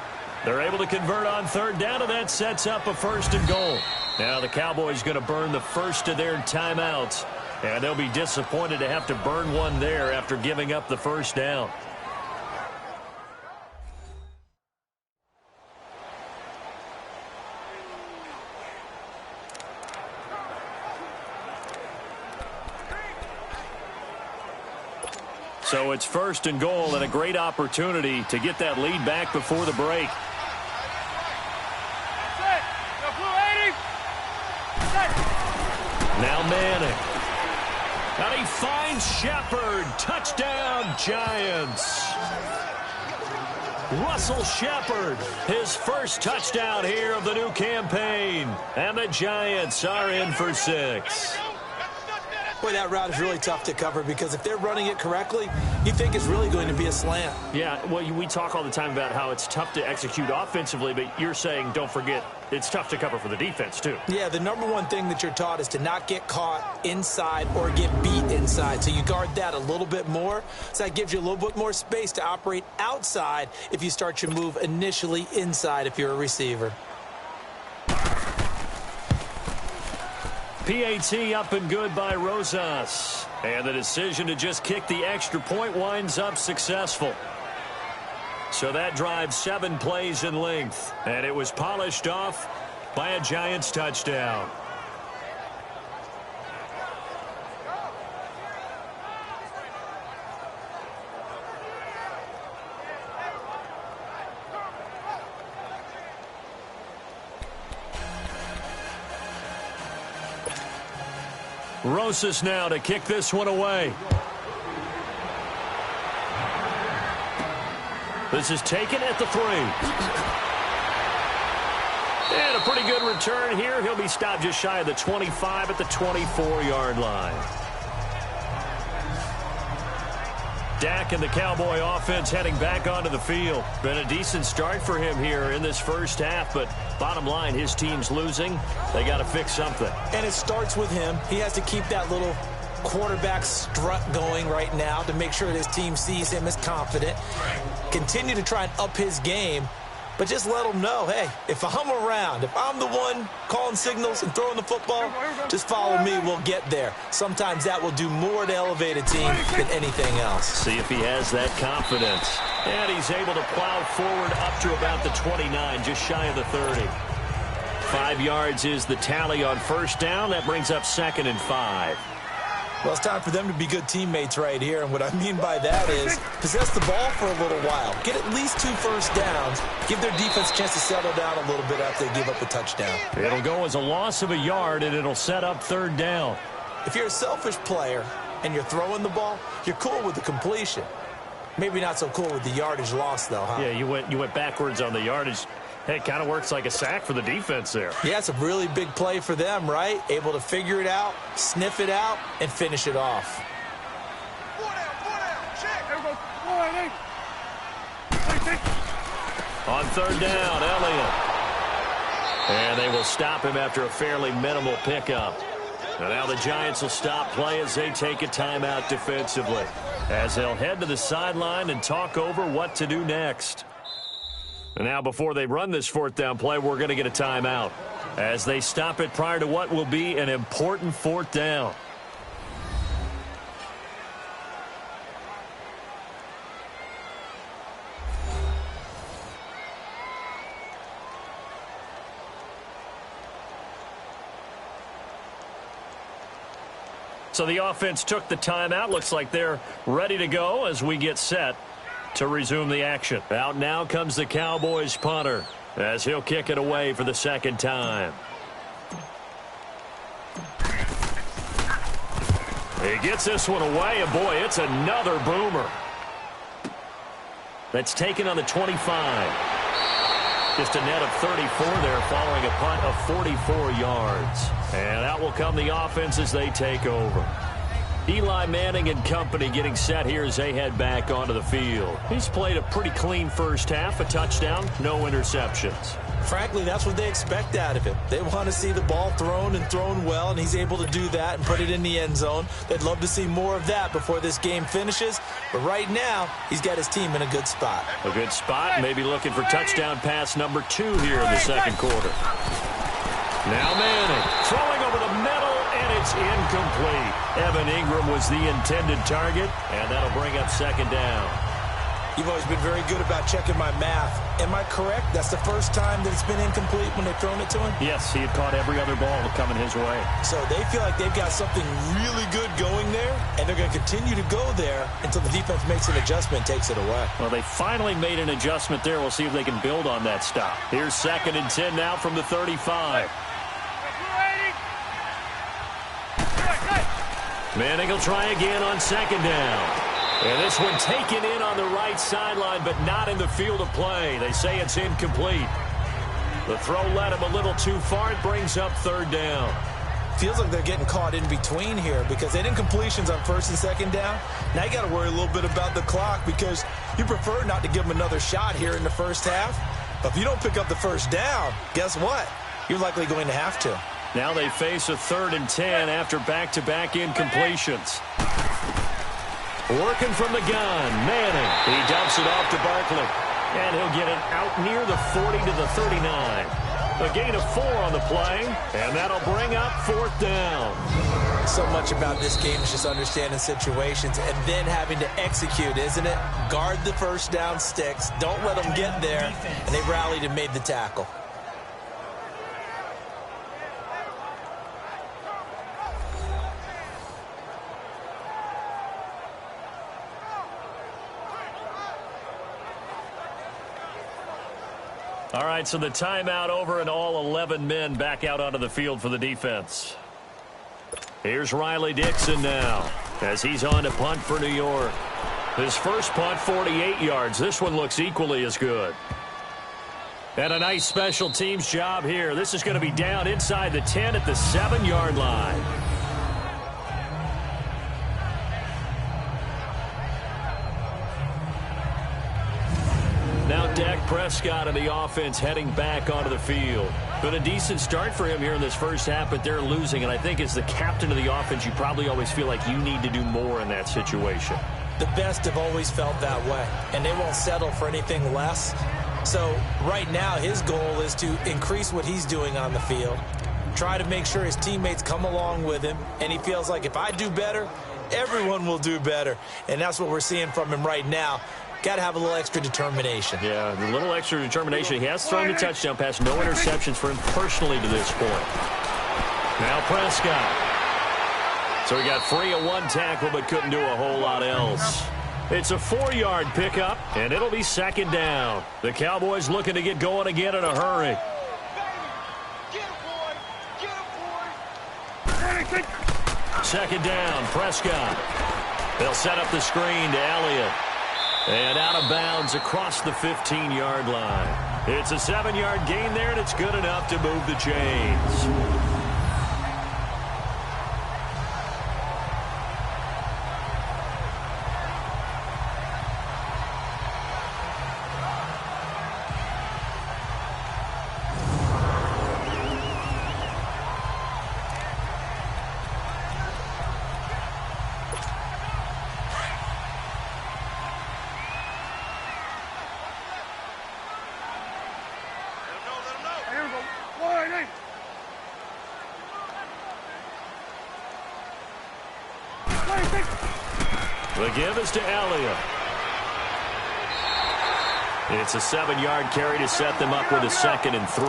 They're able to convert on third down, and that sets up a 1st and goal. Now the Cowboys going to burn the first of their timeouts, and they'll be disappointed to have to burn one there after giving up the first down. So it's first and goal and a great opportunity to get that lead back before the break. Now Manning. And he finds Shepard. Touchdown, Giants. Russell Shepard, his first touchdown here of the new campaign. And the Giants are in for 6. Boy, that route is really tough to cover because if they're running it correctly, you think it's really going to be a slant. Yeah, well, we talk all the time about how it's tough to execute offensively, but you're saying, don't forget, it's tough to cover for the defense, too. Yeah, the number one thing that you're taught is to not get caught inside or get beat inside. So you guard that a little bit more. So that gives you a little bit more space to operate outside if you start your move initially inside if you're a receiver. PAT up and good by Rosas. And the decision to just kick the extra point winds up successful. So that drives 7 plays in length. And it was polished off by a Giants touchdown. Rosas now to kick this one away. This is taken at the 3. And a pretty good return here. He'll be stopped just shy of the 25 at the 24-yard line. Dak and the Cowboy offense heading back onto the field. Been a decent start for him here in this first half, but bottom line, his team's losing. They got to fix something. And it starts with him. He has to keep that little quarterback strut going right now to make sure that his team sees him as confident. Continue to try and up his game, but just let him know, hey, if I'm around, if I'm the one calling signals and throwing the football, just follow me, we'll get there. Sometimes that will do more to elevate a team than anything else. See if he has that confidence. And he's able to plow forward up to about the 29, just shy of the 30. 5 yards is the tally on first down. That brings up 2nd and 5. Well, it's time for them to be good teammates right here, and what I mean by that is possess the ball for a little while. Get at least 2 first downs. Give their defense a chance to settle down a little bit after they give up a touchdown. It'll go as a loss of a yard, and it'll set up 3rd down. If you're a selfish player and you're throwing the ball, you're cool with the completion. Maybe not so cool with the yardage loss, though, huh? Yeah, you went backwards on the yardage. Hey, it kind of works like a sack for the defense there. Yeah, it's a really big play for them, right? Able to figure it out, sniff it out, and finish it off. On 3rd down, Elliott. And they will stop him after a fairly minimal pickup. And now the Giants will stop play as they take a timeout defensively, as they'll head to the sideline and talk over what to do next. And now before they run this 4th down play, we're going to get a timeout as they stop it prior to what will be an important 4th down. So the offense took the timeout. Looks like they're ready to go as we get set to resume the action. Out now comes the Cowboys punter as he'll kick it away for the 2nd time. He gets this one away, and boy, it's another boomer. That's taken on the 25. Just a net of 34 there following a punt of 44 yards. And out will come the offense as they take over. Eli Manning and company getting set here as they head back onto the field. He's played a pretty clean first half, a touchdown, no interceptions. Frankly, that's what they expect out of him. They want to see the ball thrown and thrown well, and he's able to do that and put it in the end zone. They'd love to see more of that before this game finishes, but right now, he's got his team in a good spot. A good spot, maybe looking for touchdown pass number 2 here in the 2nd quarter. Now Manning throwing over the middle, and it's incomplete. Evan Ingram was the intended target, and that'll bring up second down. You've always been very good about checking my math. Am I correct? That's the first time that it's been incomplete when they've thrown it to him? Yes, he had caught every other ball coming his way. So they feel like they've got something really good going there, and they're going to continue to go there until the defense makes an adjustment and takes it away. Well, they finally made an adjustment there. We'll see if they can build on that stop. Here's 2nd and 10 now from the 35. Manning will try again on 2nd down. And this one taken in on the right sideline, but not in the field of play. They say it's incomplete. The throw led him a little too far. It brings up 3rd down. Feels like they're getting caught in between here because they didn't completions on 1st and 2nd down. Now you got to worry a little bit about the clock because you prefer not to give them another shot here in the first half. But if you don't pick up the 1st down, guess what? You're likely going to have to. Now they face a 3rd and 10 after back-to-back incompletions. Working from the gun, Manning. He dumps it off to Barkley. And he'll get it out near the 40 to the 39. A gain of 4 on the play, and that'll bring up 4th down. So much about this game is just understanding situations and then having to execute, isn't it? Guard the 1st down sticks. Don't let them get there. And they rallied and made the tackle. All right, so the timeout over and all 11 men back out onto the field for the defense. Here's Riley Dixon now as he's on to punt for New York. His first punt, 48 yards. This one looks equally as good. And a nice special teams job here. This is going to be down inside the 10 at the 7-yard line. Now Dak Prescott and the offense heading back onto the field. Been a decent start for him here in this first half, but they're losing. And I think as the captain of the offense, you probably always feel like you need to do more in that situation. The best have always felt that way, and they won't settle for anything less. So right now his goal is to increase what he's doing on the field, try to make sure his teammates come along with him, and he feels like if I do better, everyone will do better. And that's what we're seeing from him right now. Got to have a little extra determination. Yeah, a little extra determination. He has thrown the touchdown pass. No interceptions for him personally to this point. Now Prescott. So he got free of 1 tackle but couldn't do a whole lot else. It's a 4-yard pickup, and it'll be 2nd down. The Cowboys looking to get going again in a hurry. Second down, Prescott. They'll set up the screen to Elliott. And out of bounds across the 15-yard line. It's a 7-yard gain there, and it's good enough to move the chains. The give is to Elliott. It's a 7-yard carry to set them up with a 2nd and 3.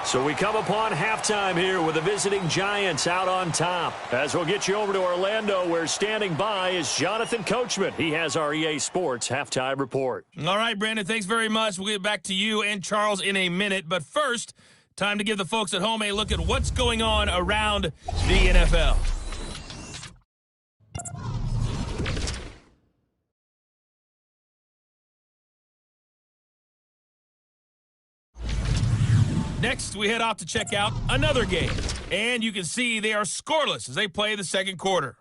So we come upon halftime here with the visiting Giants out on top. As we'll get you over to Orlando, where standing by is Jonathan Coachman. He has our EA Sports halftime report. All right, Brandon, thanks very much. We'll get back to you and Charles in a minute. But first, time to give the folks at home a look at what's going on around the NFL. Next, we head off to check out another game. And you can see they are scoreless as they play the second quarter.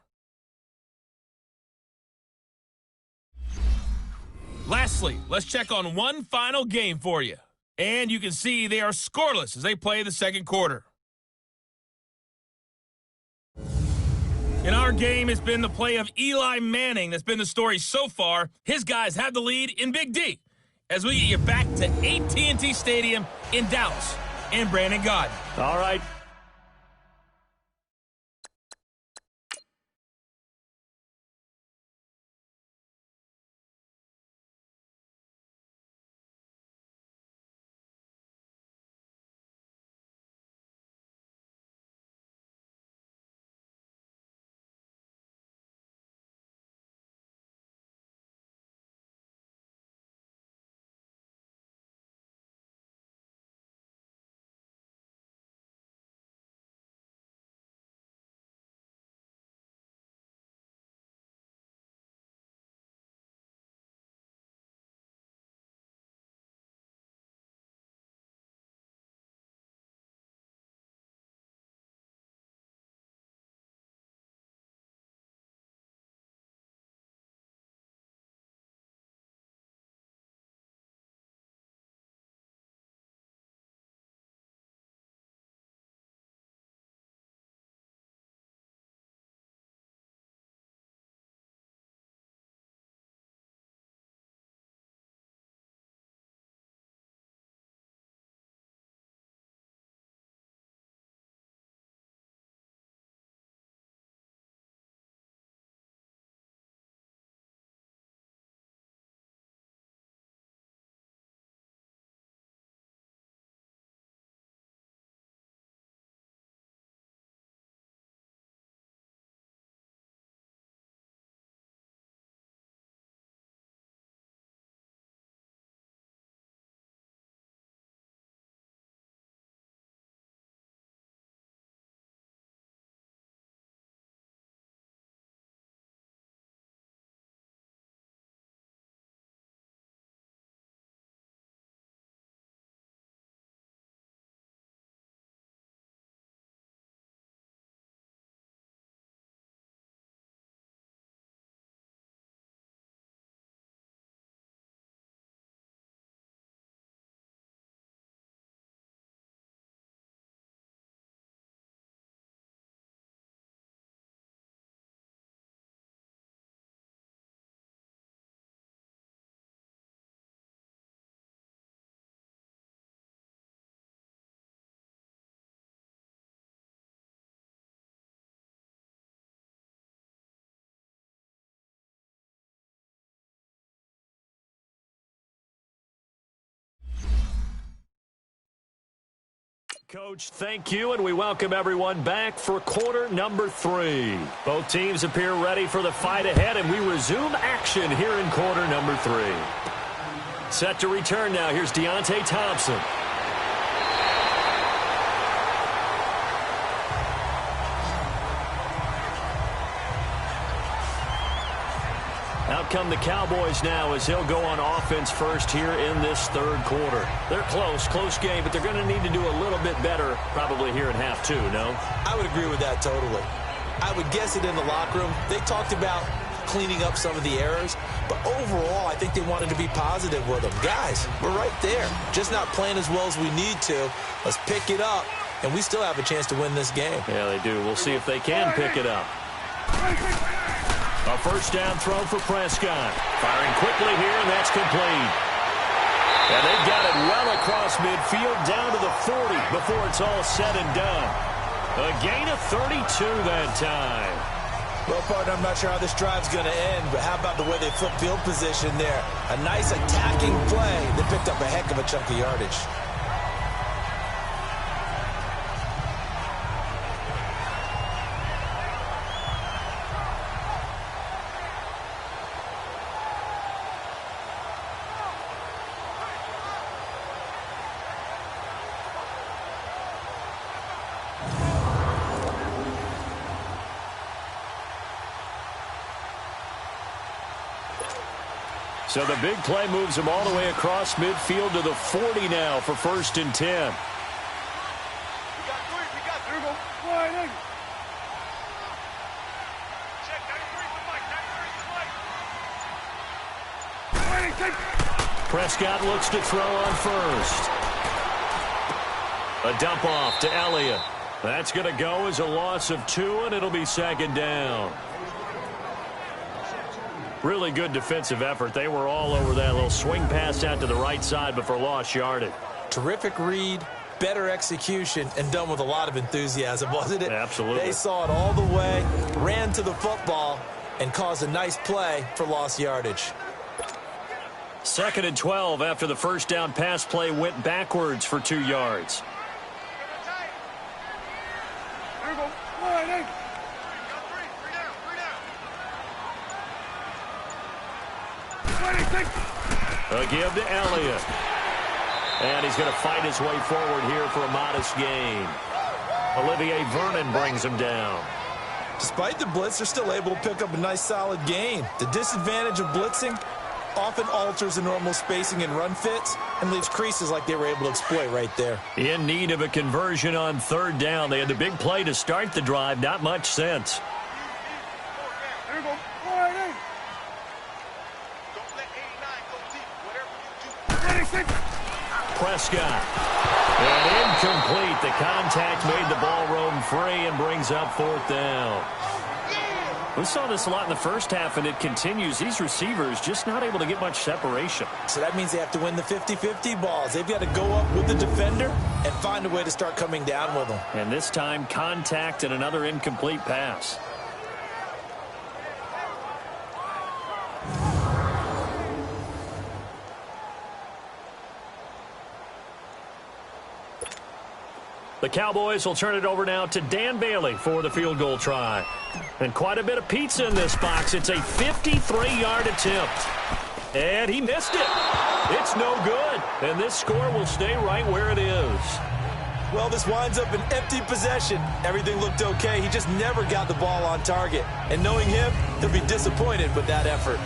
Lastly, let's check on one final game for you. And you can see they are scoreless as they play the second quarter. In our game, it's been the play of Eli Manning that's been the story so far. His guys have the lead in Big D. as we get you back to AT&T Stadium in Dallas and Brandon Gaudin. All right. Coach, thank you, and we welcome everyone back for quarter number 3. Both teams appear ready for the fight ahead, and we resume action here in quarter number 3. Set to return now. Here's Deontay Thompson. Out come the Cowboys now as he'll go on offense first here in this third quarter. They're close game, but they're going to need to do a little bit better probably here in half 2, no? I would agree with that totally. I would guess it in the locker room. They talked about cleaning up some of the errors, but overall I think they wanted to be positive with them. Guys, we're right there. Just not playing as well as we need to. Let's pick it up, and we still have a chance to win this game. Yeah, they do. We'll see if they can pick it up. A first down throw for Prescott. Firing quickly here, and that's complete. And they've got it well across midfield down to the 40 before it's all said and done. A gain of 32 that time. Well, partner, I'm not sure how this drive's going to end, but how about the way they flip field position there? A nice attacking play. They picked up a heck of a chunk of yardage. So the big play moves him all the way across midfield to the 40 now for 1st and 10. Prescott looks to throw on first. A dump off to Elliott. That's going to go as a loss of 2, and it'll be 2nd down. Really good defensive effort. They were all over that little swing pass out to the right side before lost yardage. Terrific read, better execution, and done with a lot of enthusiasm, wasn't it? Absolutely. They saw it all the way, ran to the football, and caused a nice play for lost yardage. 2nd and 12 after the first down pass play went backwards for 2 yards. A give to Elliott. And he's going to fight his way forward here for a modest gain. Olivier Vernon brings him down. Despite the blitz, they're still able to pick up a nice solid gain. The disadvantage of blitzing often alters the normal spacing and run fits and leaves creases like they were able to exploit right there. In need of a conversion on 3rd down. They had the big play to start the drive. Not much sense. Prescott. And incomplete. The contact made the ball roam free and brings up 4th down. We saw this a lot in the first half, and it continues. These receivers just not able to get much separation. So that means they have to win the 50-50 balls. They've got to go up with the defender and find a way to start coming down with them. And this time, contact and another incomplete pass. The Cowboys will turn it over now to Dan Bailey for the field goal try. And quite a bit of pizza in this box. It's a 53-yard attempt. And he missed it. It's no good. And this score will stay right where it is. Well, this winds up an empty possession. Everything looked okay. He just never got the ball on target. And knowing him, he'll be disappointed with that effort.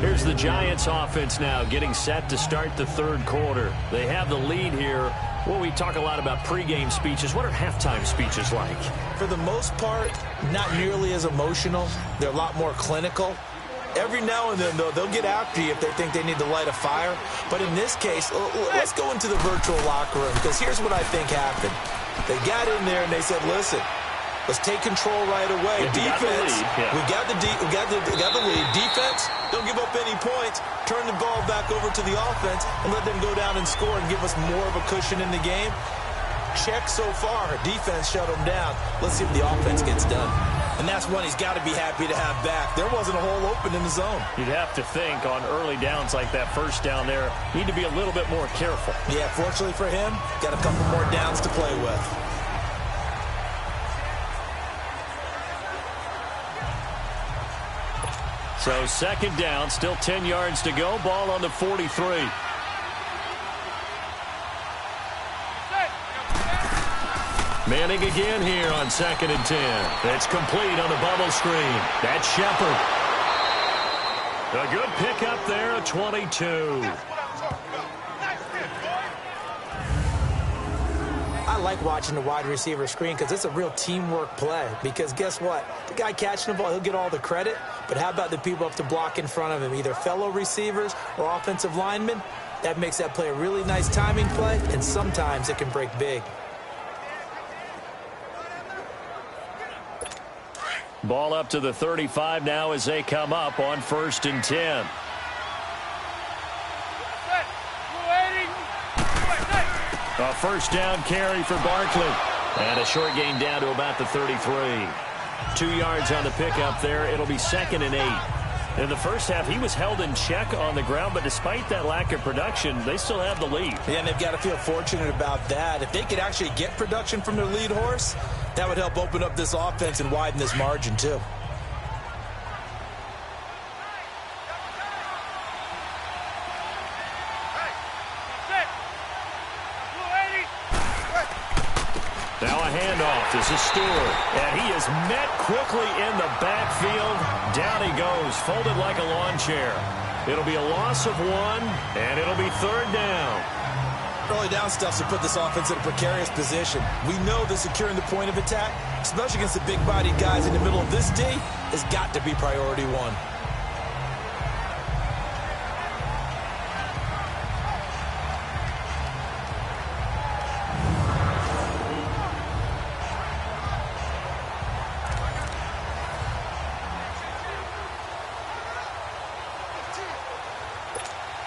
Here's the Giants offense now getting set to start the 3rd quarter. They have the lead here. Well, we talk a lot about pregame speeches. What are halftime speeches like? For the most part, not nearly as emotional. They're a lot more clinical. Every now and then, though, they'll get after you if they think they need to light a fire. But in this case, let's go into the virtual locker room, because here's what I think happened. They got in there and they said, listen, let's take control right away. Defense, we got the lead. Defense, don't give up any points. Turn the ball back over to the offense and let them go down and score and give us more of a cushion in the game. Check so far. Defense shut them down. Let's see if the offense gets done. And that's one he's got to be happy to have back. There wasn't a hole open in the zone. You'd have to think on early downs like that first down there, need to be a little bit more careful. Yeah, fortunately for him, got a couple more downs to play with. So 2nd down, still 10 yards to go. Ball on the 43. Manning again here on 2nd and 10. It's complete on the bubble screen. That's Shepard. A good pickup there at 22. I like watching the wide receiver screen because it's a real teamwork play. Because guess what? The guy catching the ball, he'll get all the credit. But how about the people up to block in front of him, either fellow receivers or offensive linemen? That makes that play a really nice timing play, and sometimes it can break big. Ball up to the 35 now as they come up on 1st and 10. A first down carry for Barkley. And a short gain down to about the 33. 2 yards on the pickup there. It'll be 2nd and 8. In the first half, he was held in check on the ground, but despite that lack of production, they still have the lead. Yeah, and they've got to feel fortunate about that. If they could actually get production from their lead horse, that would help open up this offense and widen this margin, too. Now a handoff. This is Stewart. And he is met quickly in the backfield. Down he goes, folded like a lawn chair. It'll be a loss of 1, and it'll be 3rd down. Early down stuff to put this offense in a precarious position. We know that securing the point of attack, especially against the big-bodied guys in the middle of this D, has got to be priority 1.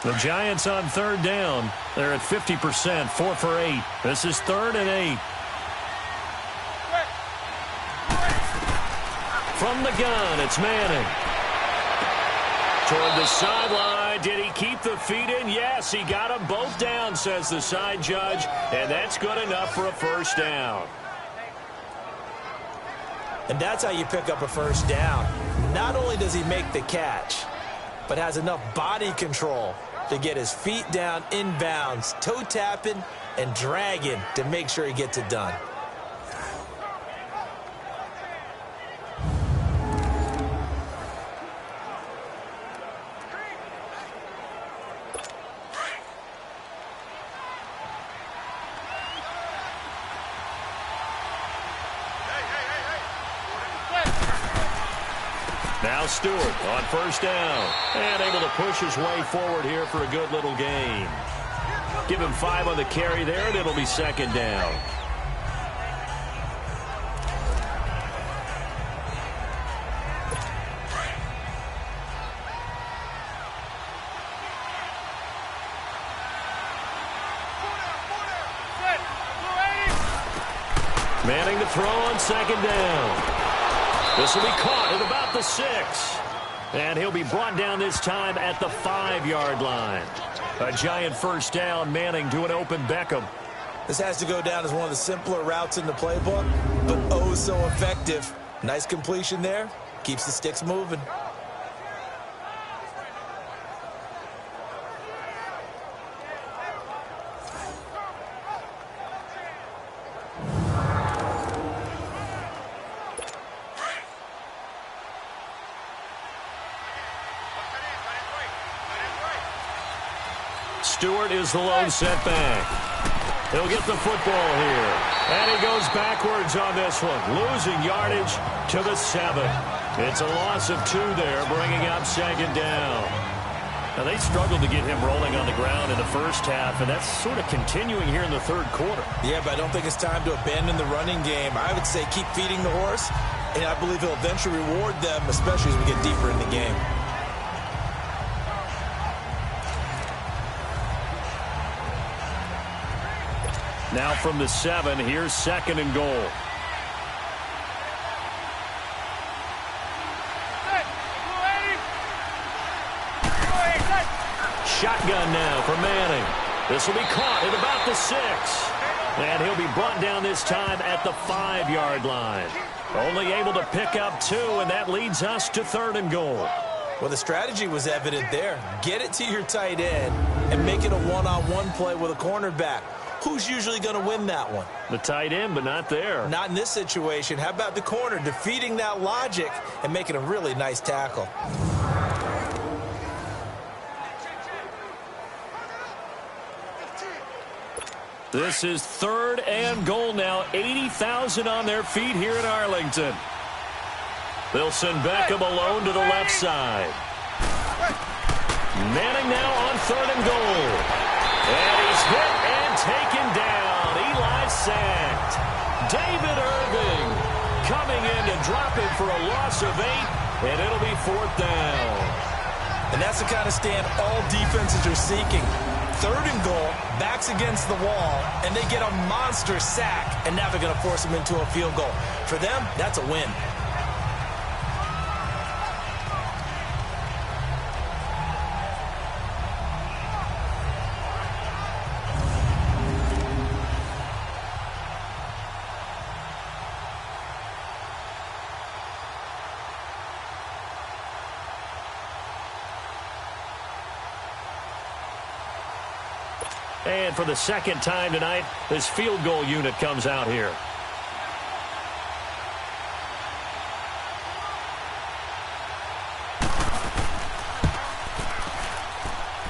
The Giants on third down. They're at 50%, 4 for 8. This is 3rd and 8. From the gun, it's Manning. Toward the sideline. Did he keep the feet in? Yes, he got them both down, says the side judge. And that's good enough for a first down. And that's how you pick up a first down. Not only does he make the catch, but has enough body control to get his feet down inbounds, toe tapping and dragging to make sure he gets it done. Now Stewart on first down and able to push his way forward here for a good little gain. Give him 5 on the carry there, and it'll be 2nd down. Manning to throw on 2nd down. This will be caught at about the 6. And he'll be brought down this time at the 5-yard line. A giant first down, Manning to an open Beckham. This has to go down as one of the simpler routes in the playbook, but oh so effective. Nice completion there. Keeps the sticks moving. Stewart is the lone setback. He'll get the football here. And he goes backwards on this one, losing yardage to the 7. It's a loss of 2 there, bringing up 2nd down. Now, they struggled to get him rolling on the ground in the first half, and that's sort of continuing here in the 3rd quarter. Yeah, but I don't think it's time to abandon the running game. I would say keep feeding the horse, and I believe he'll eventually reward them, especially as we get deeper in the game. Now from the 7, here's 2nd and goal. Shotgun now for Manning. This will be caught at about the 6. And he'll be brought down this time at the 5-yard line. Only able to pick up 2, and that leads us to 3rd and goal. Well, the strategy was evident there. Get it to your tight end and make it a one-on-one play with a cornerback. Who's usually going to win that one? The tight end, but not there. Not in this situation. How about the corner defeating that logic and making a really nice tackle? This is 3rd and goal now. 80,000 on their feet here in Arlington. They'll send Beckham alone to the left side. Manning now on 3rd and goal. And he's hit and taken down. Eli sacked. David Irving coming in to drop it for a loss of 8, and it'll be 4th down. And that's the kind of stand all defenses are seeking. 3rd and goal, backs against the wall, and they get a monster sack, and now they're going to force them into a field goal. For them, that's a win. And for the 2nd time tonight, this field goal unit comes out here.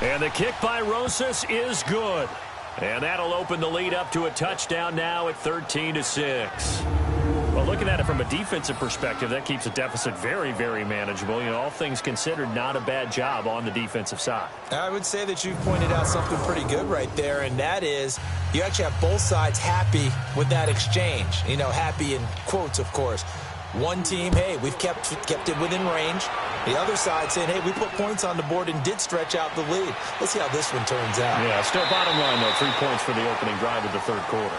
And the kick by Rosas is good. And that'll open the lead up to a touchdown now at 13-6. Well, looking at it from a defensive perspective, that keeps the deficit very, very manageable. You know, all things considered, not a bad job on the defensive side. I would say that you've pointed out something pretty good right there, and that is you actually have both sides happy with that exchange. You know, happy in quotes, of course. One team, hey, we've kept it within range. The other side saying, hey, we put points on the board and did stretch out the lead. Let's see how this one turns out. Yeah, still bottom line, though. 3 points for the opening drive of the third quarter.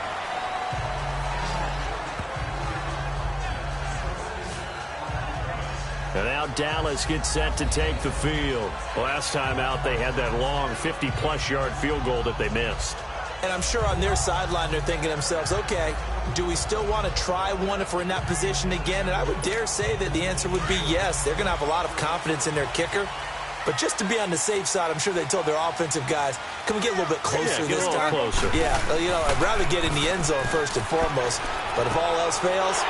And now Dallas gets set to take the field. Last time out, they had that long 50-plus yard field goal that they missed. And I'm sure on their sideline they're thinking to themselves, okay, do we still want to try one if we're in that position again? And I would dare say that the answer would be yes. They're going to have a lot of confidence in their kicker. But just to be on the safe side, I'm sure they told their offensive guys, can we get a little bit closer this time? Closer. Yeah, I'd rather get in the end zone first and foremost. But if all else fails,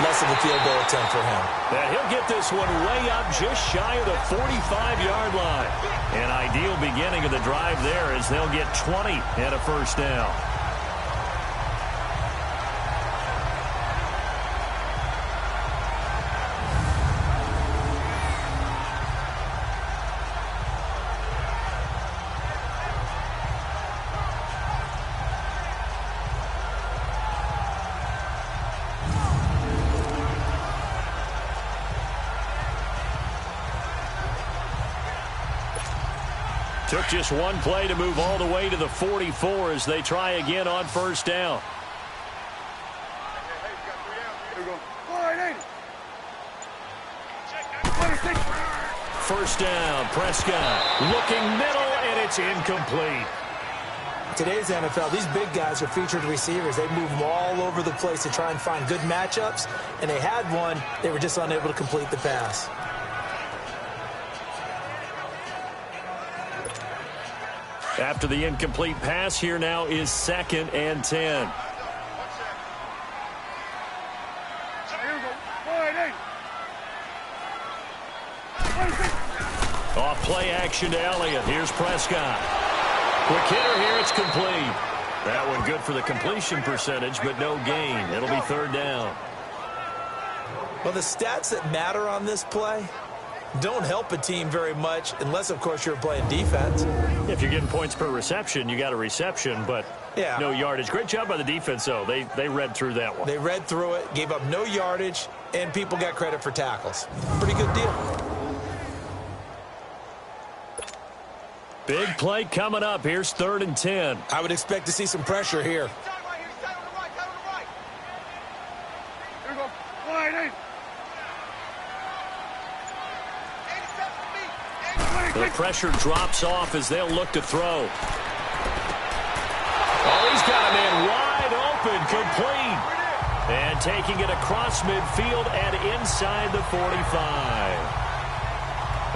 less of a field goal attempt for him. And he'll get this one way up just shy of the 45-yard line. An ideal beginning of the drive there as they'll get 20 and a first down. Took just one play to move all the way to the 44 as they try again on first down. First down, Prescott looking middle, and it's incomplete. Today's NFL, these big guys are featured receivers. They move them all over the place to try and find good matchups, and they had one. They were just unable to complete the pass. After the incomplete pass, here now is 2nd and 10. Off play action to Elliott. Here's Prescott. Quick hitter here. It's complete. That one good for the completion percentage, but no gain. It'll be third down. Well, the stats that matter on this play don't help a team very much unless, of course, you're playing defense. If you're getting points per reception, you got a reception, but no yardage. Great job by the defense, though. They read through that one. They read through it, gave up no yardage, and people got credit for tackles. Pretty good deal. Big play coming up. Here's 3rd and 10. I would expect to see some pressure here. The pressure drops off as they'll look to throw. Oh, he's got a man wide open, complete. And taking it across midfield and inside the 45.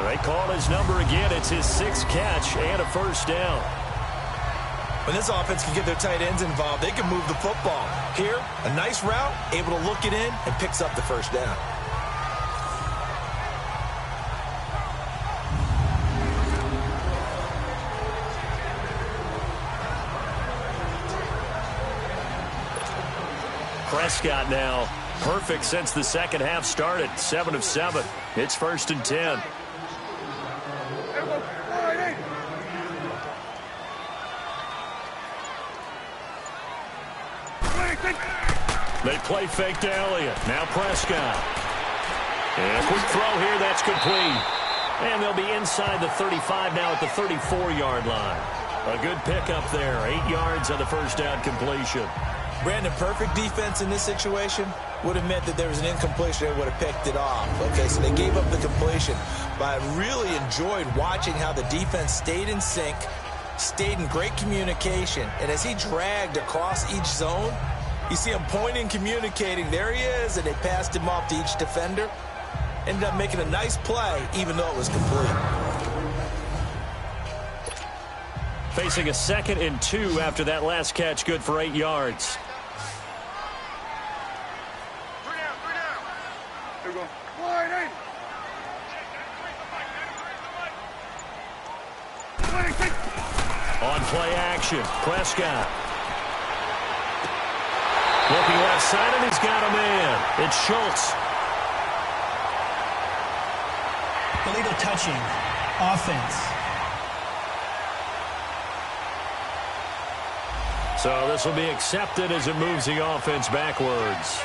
They call his number again. It's his 6th catch and a first down. When this offense can get their tight ends involved, they can move the football. Here, a nice route, able to look it in, and picks up the first down. Prescott now perfect since the second half started. 7 of 7. It's 1st and 10. They play fake to Elliott. Now Prescott. And a quick throw here. That's complete. And they'll be inside the 35 now at the 34-yard line. A good pickup there. 8 yards on the first down completion. Brandon, perfect defense in this situation would have meant that there was an incompletion. They would have picked it off. Okay, so they gave up the completion. But I really enjoyed watching how the defense stayed in sync, stayed in great communication. And as he dragged across each zone, you see him pointing, communicating. There he is, and they passed him off to each defender. Ended up making a nice play, even though it was complete. Facing a 2nd and 2 after that last catch, good for 8 yards. On play action, Prescott. Looking left side, and he's got a man. It's Schultz. Illegal touching. Offense. So this will be accepted as it moves the offense backwards.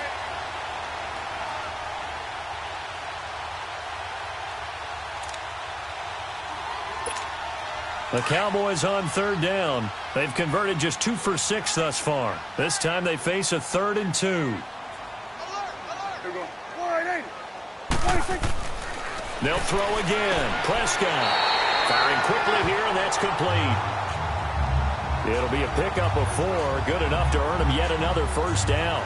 The Cowboys on third down. They've converted just 2 for 6 thus far. This time they face a 3rd and 2. They'll throw again. Prescott firing quickly here, and that's complete. It'll be a pickup of 4. Good enough to earn him yet another first down.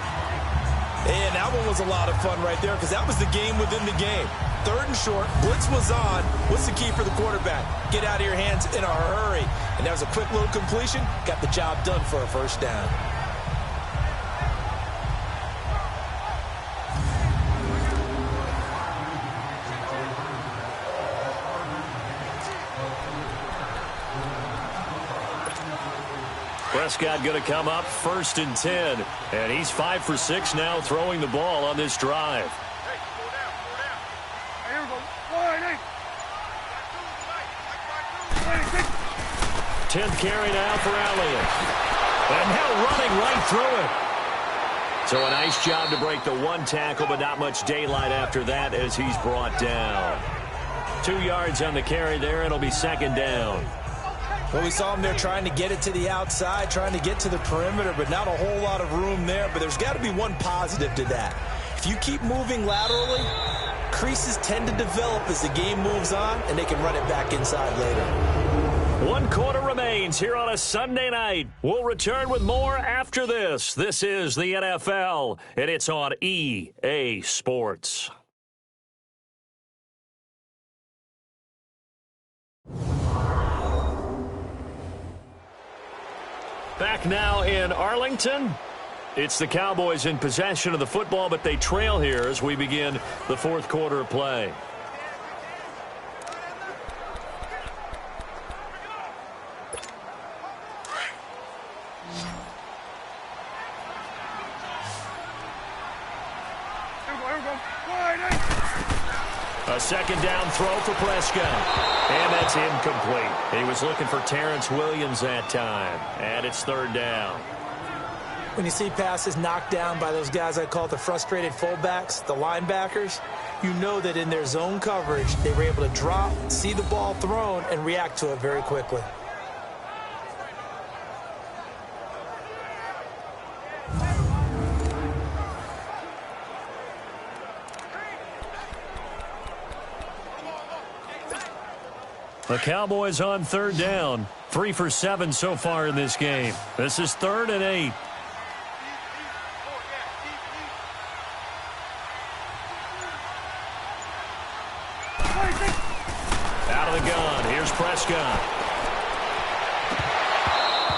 And that one was a lot of fun right there because that was the game within the game. 3rd and short. Blitz was on. What's the key for the quarterback? Get out of your hands in a hurry. And that was a quick little completion. Got the job done for a first down. Prescott going to come up 1st and 10. And he's 5 for 6 now throwing the ball on this drive. 10th carry now for Elliott. And now running right through it. So a nice job to break the 1 tackle, but not much daylight after that as he's brought down. 2 yards on the carry there. It'll be 2nd down. Well, we saw him there trying to get it to the outside, trying to get to the perimeter, but not a whole lot of room there. But there's got to be one positive to that. If you keep moving laterally, creases tend to develop as the game moves on, and they can run it back inside later. 1 quarter remains here on a Sunday night. We'll return with more after this. This is the NFL, and it's on EA Sports. Back now in Arlington. It's the Cowboys in possession of the football, but they trail here as we begin the 4th quarter of play. A 2nd down throw for Prescott. And that's incomplete. He was looking for Terrence Williams that time. And it's 3rd down. When you see passes knocked down by those guys I call the frustrated fullbacks, the linebackers, you know that in their zone coverage, they were able to drop, see the ball thrown, and react to it very quickly. The Cowboys on 3rd down. 3 for 7 so far in this game. This is 3rd and 8. Out of the gun. Here's Prescott.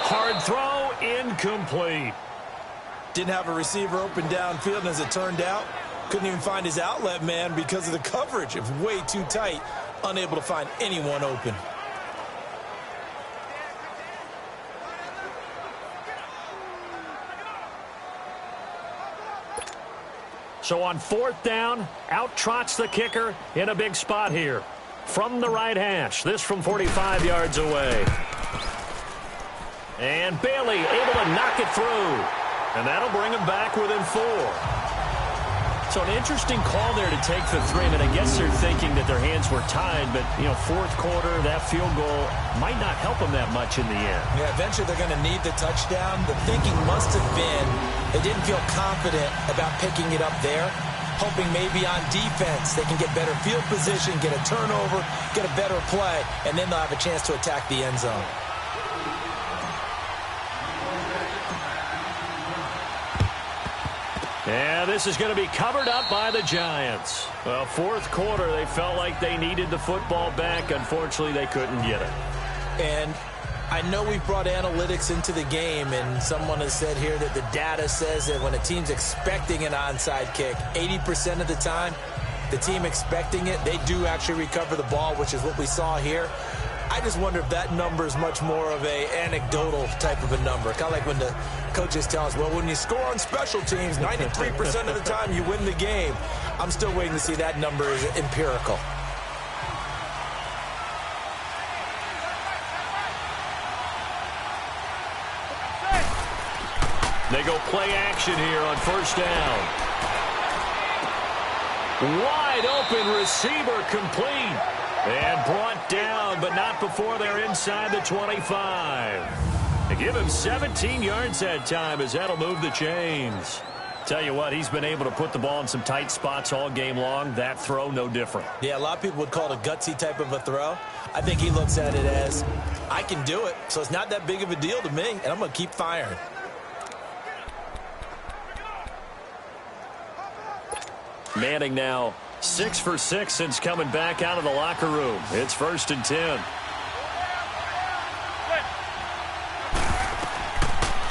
Hard throw. Incomplete. Didn't have a receiver open downfield, and as it turned out, couldn't even find his outlet man because of the coverage. It was way too tight. Unable to find anyone open. So on 4th down, out trots the kicker in a big spot here. From the right hash, this from 45 yards away. And Bailey able to knock it through. And that'll bring him back within 4. So an interesting call there to take the 3. I mean, I guess they're thinking that their hands were tied, but, 4th quarter, that field goal might not help them that much in the end. Yeah, eventually they're going to need the touchdown. The thinking must have been they didn't feel confident about picking it up there, hoping maybe on defense they can get better field position, get a turnover, get a better play, and then they'll have a chance to attack the end zone. Yeah, this is going to be covered up by the Giants. Well, 4th quarter, they felt like they needed the football back. Unfortunately, they couldn't get it. And I know we've brought analytics into the game, and someone has said here that the data says that when a team's expecting an onside kick, 80% of the time, the team expecting it, they do actually recover the ball, which is what we saw here. I just wonder if that number is much more of a anecdotal type of a number. Kind of like when the coaches tell us, well, when you score on special teams, 93% of the time you win the game. I'm still waiting to see that number is empirical. They go play action here on 1st down. Wide open receiver complete. And brought down, but not not before they're inside the 25. They give him 17 yards that time as that'll move the chains. Tell you what, he's been able to put the ball in some tight spots all game long. That throw, no different. Yeah, a lot of people would call it a gutsy type of a throw. I think he looks at it as, I can do it, so it's not that big of a deal to me, and I'm going to keep firing. Manning now 6 for 6 since coming back out of the locker room. It's 1st and 10.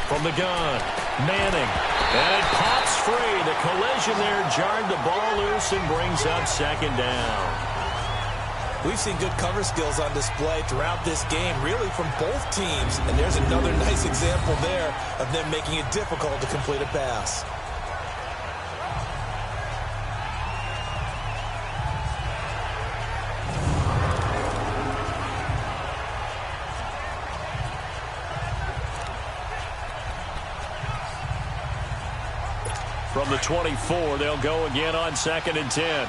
From the gun, Manning. And it pops free. The collision there jarred the ball loose and brings up 2nd down. We've seen good cover skills on display throughout this game, really from both teams. And there's another nice example there of them making it difficult to complete a pass. From the 24, they'll go again on 2nd and 10.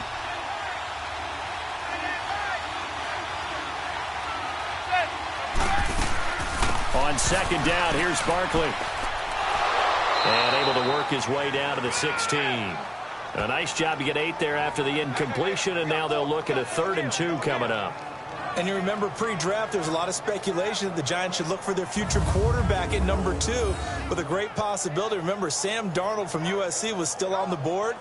On 2nd down, here's Barkley. And able to work his way down to the 16. A nice job to get 8 there after the incompletion, and now they'll look at a 3rd and 2 coming up. And you remember pre-draft, there was a lot of speculation that the Giants should look for their future quarterback at number 2 with a great possibility. Remember, Sam Darnold from USC was still on the board,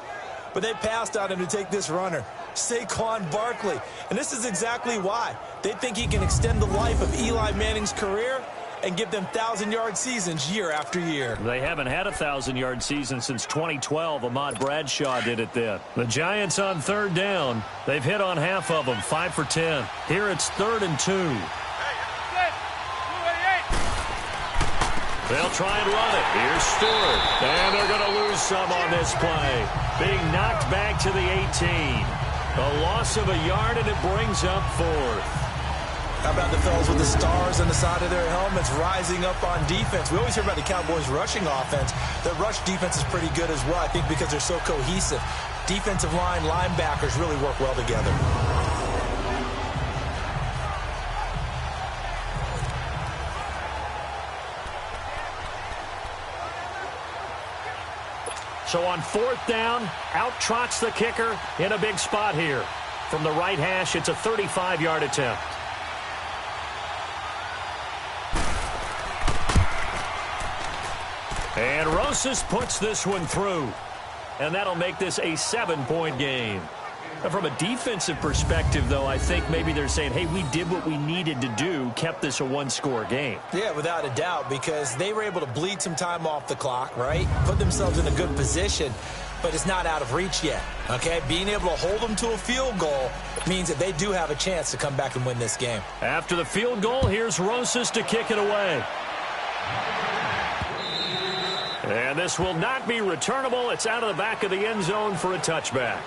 but they passed on him to take this runner, Saquon Barkley. And this is exactly why. They think he can extend the life of Eli Manning's career and give them 1,000-yard seasons year after year. They haven't had a 1,000-yard season since 2012. Ahmad Bradshaw did it then. The Giants on 3rd down. They've hit on half of them, 5 for 10. Here it's 3rd and 2. They'll try and run it. Here's Stewart. And they're going to lose some on this play. Being knocked back to the 18. A loss of a yard, and it brings up 4th. How about the fellas with the stars on the side of their helmets rising up on defense? We always hear about the Cowboys' rushing offense. Their rush defense is pretty good as well, I think, because they're so cohesive. Defensive line, linebackers really work well together. So on 4th down, out trots the kicker in a big spot here. From the right hash, it's a 35-yard attempt. And Rosas puts this one through. And that'll make this a 7-point game. And from a defensive perspective, though, I think maybe they're saying, hey, we did what we needed to do, kept this a 1-score game. Yeah, without a doubt, because they were able to bleed some time off the clock, right? Put themselves in a good position, but it's not out of reach yet, okay? Being able to hold them to a field goal means that they do have a chance to come back and win this game. After the field goal, here's Rosas to kick it away. And this will not be returnable. It's out of the back of the end zone for a touchback.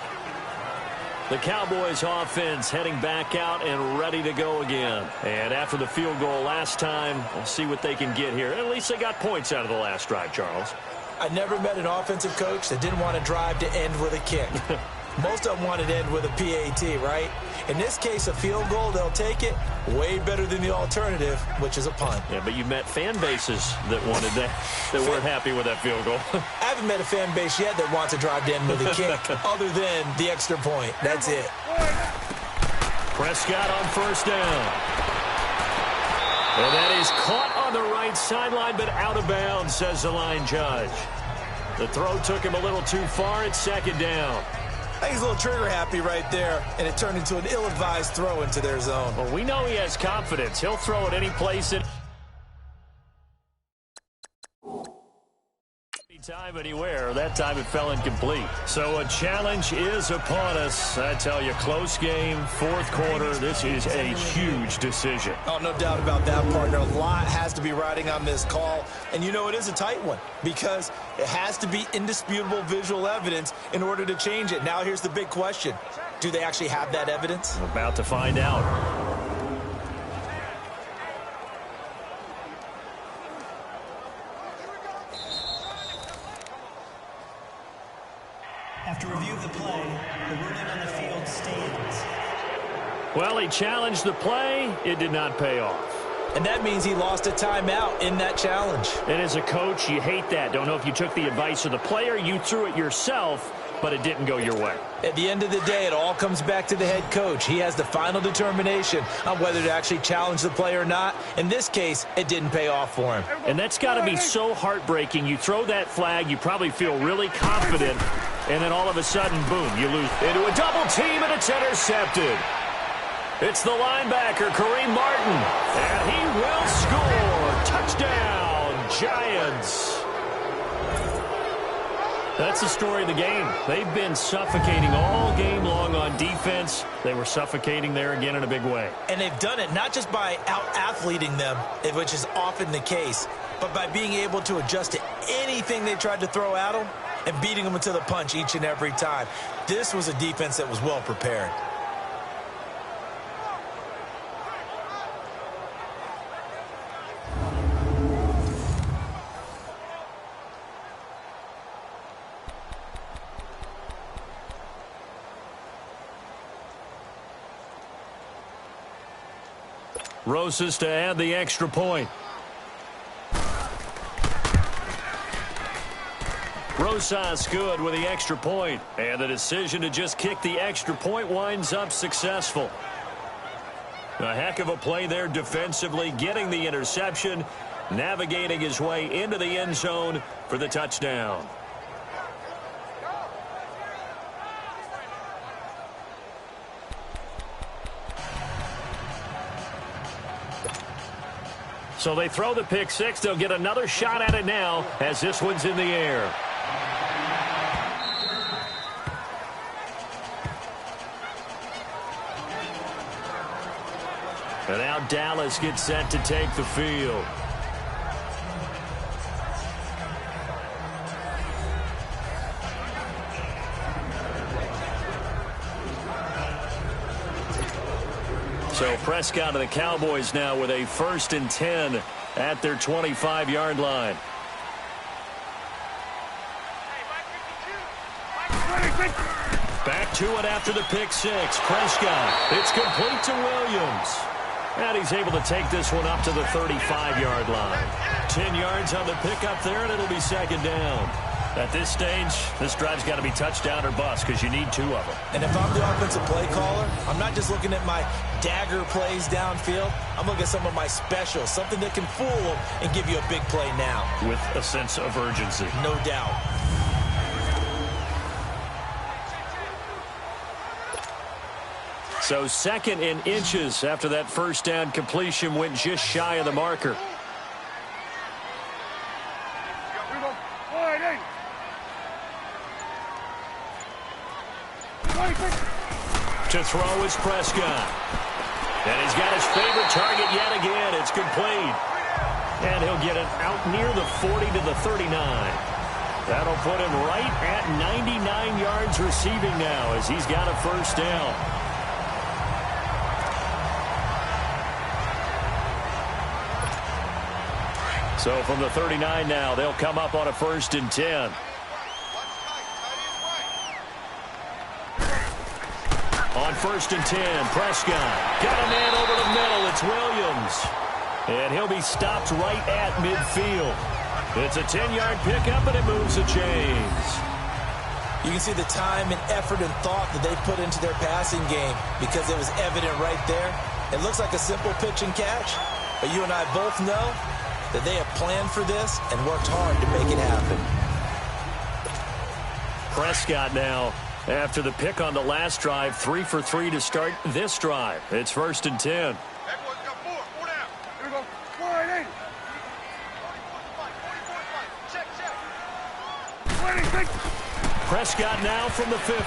The Cowboys offense heading back out and ready to go again. And after the field goal last time, we'll see what they can get here. At least they got points out of the last drive, Charles. I never met an offensive coach that didn't want to drive to end with a kick. Most of them wanted to end with a PAT, right? In this case, a field goal, they'll take it. Way better than the alternative, which is a punt. Yeah, but you met fan bases that wanted that, that weren't happy with that field goal. I haven't met a fan base yet that wants to drive to end with a kick, other than the extra point. That's it. Prescott on 1st down. And that is caught on the right sideline, but out of bounds, says the line judge. The throw took him a little too far. It's 2nd down. I think he's a little trigger happy right there, and it turned into an ill-advised throw into their zone. Well, we know he has confidence. He'll throw it any place, anytime, anywhere. That time it fell incomplete. So a challenge is upon us. I tell you, close game, 4th quarter. This is a huge decision. Oh, no doubt about that, partner. A lot has to be riding on this call. And you know it is a tight one because it has to be indisputable visual evidence in order to change it. Now here's the big question. Do they actually have that evidence? We're about to find out. After review of the play, the ruling on the field stands. Well, he challenged the play. It did not pay off. And that means he lost a timeout in that challenge. And as a coach, you hate that. Don't know if you took the advice of the player, you threw it yourself, but it didn't go your way. At the end of the day, it all comes back to the head coach. He has the final determination on whether to actually challenge the play or not. In this case, it didn't pay off for him. And that's got to be so heartbreaking. You throw that flag, you probably feel really confident, and then all of a sudden, boom, you lose. Into a double team, and it's intercepted. It's the linebacker, Kareem Martin, and he will score. Touchdown, Giants. That's the story of the game. They've been suffocating all game long on defense. They were suffocating there again in a big way. And they've done it not just by out-athleting them, which is often the case, but by being able to adjust to anything they tried to throw at them and beating them to the punch each and every time. This was a defense that was well prepared. Rosas to add the extra point. Rosas good with the extra point. And the decision to just kick the extra point winds up successful. A heck of a play there defensively, getting the interception, navigating his way into the end zone for the touchdown. So they throw the pick six. They'll get another shot at it now as this one's in the air. And now Dallas gets set to take the field. So Prescott of the Cowboys now with a 1st and 10 at their 25-yard line. Back to it after the pick six. Prescott. It's complete to Williams. And he's able to take this one up to the 35-yard line. 10 yards on the pickup there, and it'll be 2nd down. At this stage, this drive's got to be touchdown or bust because you need 2 of them. And if I'm the offensive play caller, I'm not just looking at my dagger plays downfield. I'm looking at some of my specials, something that can fool them and give you a big play now. With a sense of urgency. No doubt. So 2nd and inches after that 1st down completion went just shy of the marker. To throw is Prescott. And he's got his favorite target yet again. It's complete. And he'll get it out near the 40 to the 39. That'll put him right at 99 yards receiving now as he's got a 1st down. So from the 39 now, they'll come up on a 1st and 10. On 1st and 10, Prescott got a man over the middle. It's Williams. And he'll be stopped right at midfield. It's a 10-yard pickup, and it moves the chains. You can see the time and effort and thought that they put into their passing game because it was evident right there. It looks like a simple pitch and catch, but you and I both know that they have planned for this and worked hard to make it happen. Prescott now, after the pick on the last drive, 3 for 3 to start this drive. It's 1st and 10. Prescott now from the 50.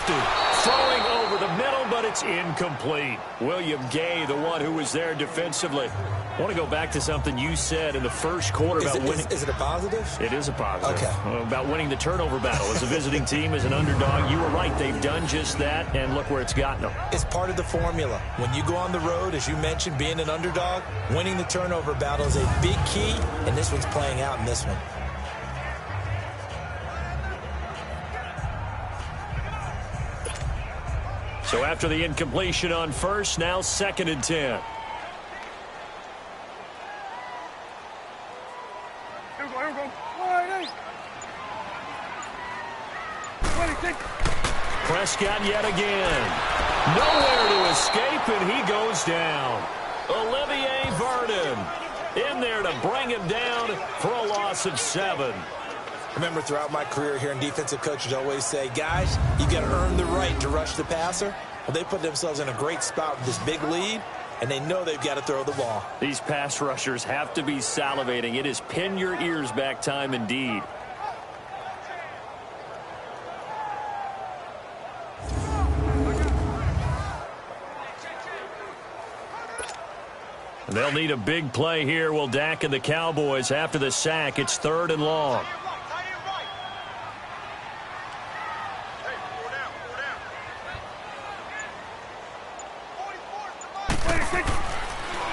Throwing over the middle, but it's incomplete. William Gay, the one who was there defensively. I want to go back to something you said in the first quarter about winning. Is it a positive? It is a positive. Okay. About winning the turnover battle as a visiting team, as an underdog. You were right. They've done just that, and look where it's gotten them. It's part of the formula. When you go on the road, as you mentioned, being an underdog, winning the turnover battle is a big key, and this one's playing out in this one. So after the incompletion on first, now 2nd and 10. Prescott yet again. Nowhere to escape, and he goes down. Olivier Vernon in there to bring him down for a loss of 7. Remember, throughout my career here in defensive coaches always say, guys, you got to earn the right to rush the passer. Well, they put themselves in a great spot with this big lead, and they know they've got to throw the ball. These pass rushers have to be salivating. It is pin your ears back time indeed. They'll need a big play here. Will Dak and the Cowboys after the sack. It's 3rd and long.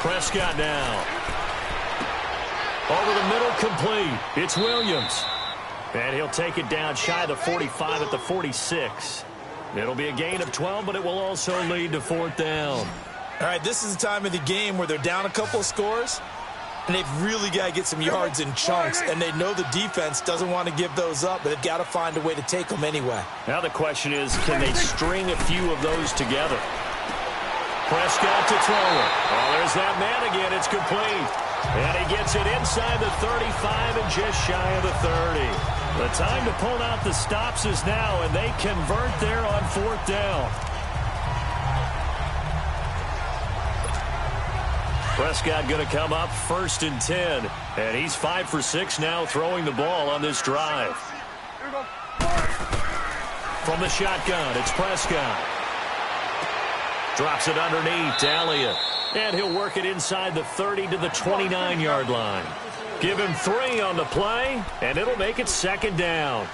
Prescott now. Over the middle, complete. It's Williams. And he'll take it down shy of the 45 at the 46. It'll be a gain of 12, but it will also lead to 4th down. All right, this is the time of the game where they're down a couple of scores, and they've really got to get some yards in chunks, and they know the defense doesn't want to give those up, but they've got to find a way to take them anyway. Now the question is, can they string a few of those together? Prescott to throw it. Oh, there's that man again. It's complete. And he gets it inside the 35 and just shy of the 30. The time to pull out the stops is now, and they convert there on 4th down. Prescott going to come up 1st and 10. And he's 5 for 6 now throwing the ball on this drive. From the shotgun, it's Prescott. Drops it underneath to Elliott. And he'll work it inside the 30 to the 29-yard line. Give him 3 on the play, and it'll make it 2nd down.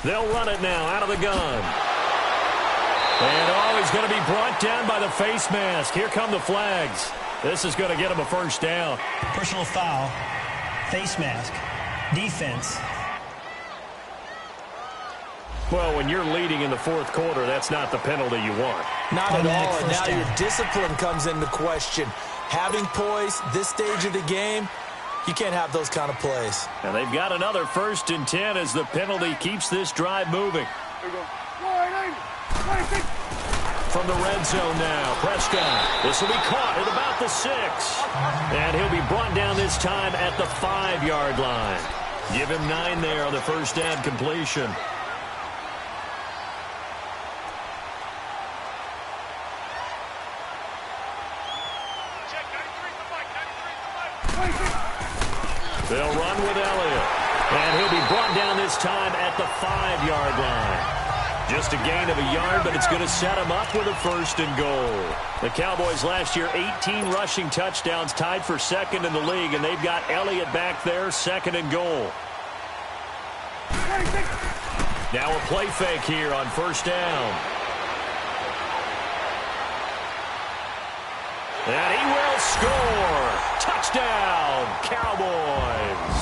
They'll run it now out of the gun. And oh, he's going to be brought down by the face mask. Here come the flags. This is going to get him a 1st down. Personal foul, face mask, defense. Well, when you're leading in the 4th quarter, that's not the penalty you want. Not at all, and now down. your discipline comes into question. Having poise, this stage of the game, you can't have those kind of plays. And they've got another 1st and 10 as the penalty keeps this drive moving. From the red zone now, Prescott. This will be caught at about the 6. And he'll be brought down this time at the 5-yard line. Give him 9 there on the 1st down completion. They'll run with Elliott. And he'll be brought down this time at the 5-yard line. Just a gain of a yard, but it's going to set him up with a 1st and goal. The Cowboys last year, 18 rushing touchdowns, tied for 2nd in the league, and they've got Elliott back there, 2nd and goal. Now a play fake here on 1st down. And he will score. Touchdown, Cowboys.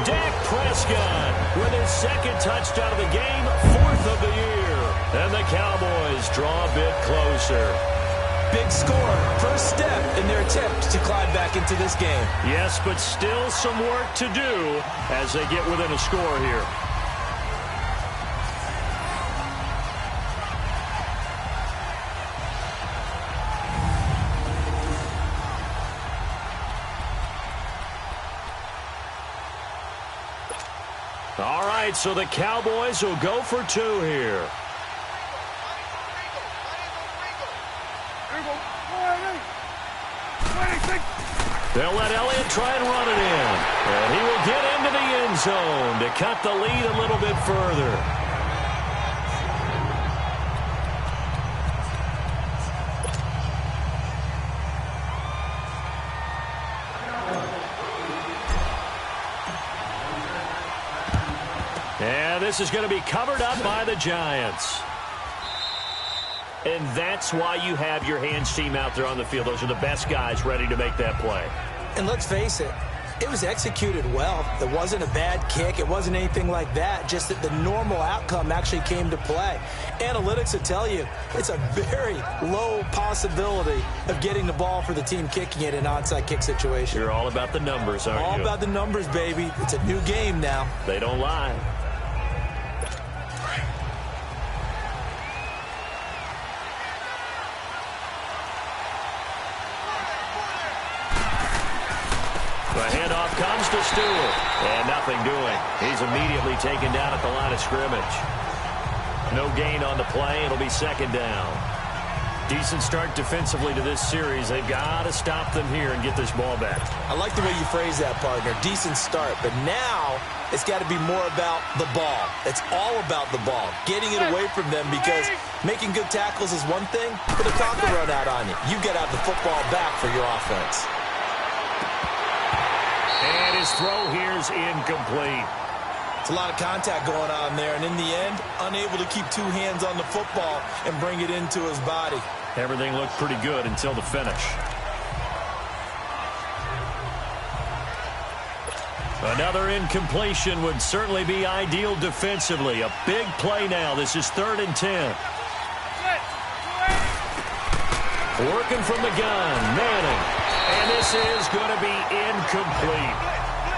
Dak Prescott with his 2nd touchdown of the game, 4th of the year. And the Cowboys draw a bit closer. Big score, first step in their attempt to climb back into this game. Yes, but still some work to do as they get within a score here. All right, so the Cowboys will go for 2 here. They'll let Elliott try and run it in. And he will get into the end zone to cut the lead a little bit further. And this is going to be covered up by the Giants. And that's why you have your hands team out there on the field. Those are the best guys ready to make that play. And let's face it, It was executed well. It wasn't a bad kick. It wasn't anything like that. Just that the normal outcome actually came to play. Analytics will tell you it's a very low possibility of getting the ball for the team kicking it in an onside kick situation. You're all about the numbers, aren't you? All about the numbers, baby. It's a new game now. They don't lie. The handoff comes to Stewart, and nothing doing. He's immediately taken down at the line of scrimmage. No gain on the play. It'll be second down. Decent start defensively to this series. They've got to stop them here and get this ball back. I like the way you phrase that, partner. Decent start, but now it's got to be more about the ball. It's all about the ball, getting it away from them, because making good tackles is one thing, but the clock will run out on you. You got to have the football back for your offense. And his throw here is incomplete. It's a lot of contact going on there, and in the end, unable to keep two hands on the football and bring it into his body. Everything looked pretty good until the finish. Another incompletion would certainly be ideal defensively. A big play now. This is 3rd and 10. Working from the gun, Manning. And this is going to be incomplete.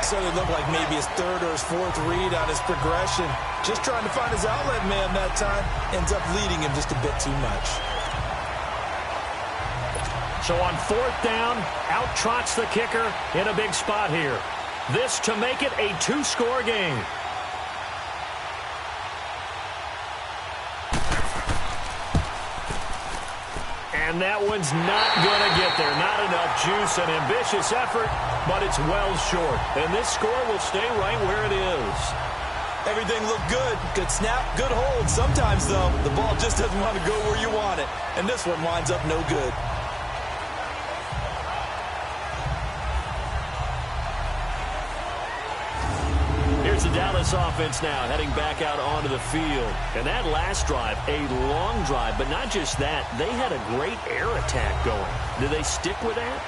So it looked like maybe his 3rd or his 4th read on his progression. Just trying to find his outlet man that time. Ends up leading him just a bit too much. So on 4th down, out trots the kicker in a big spot here. This to make it a 2-score game. And that one's not going to get there. Not enough juice. An ambitious effort, but it's well short. And this score will stay right where it is. Everything looked good. Good snap, good hold. Sometimes, though, the ball just doesn't want to go where you want it. And this one winds up no good. Here's the Dallas offense now heading back out onto the field. And that last drive, a long drive, but not just that. They had a great air attack going. Do they stick with that?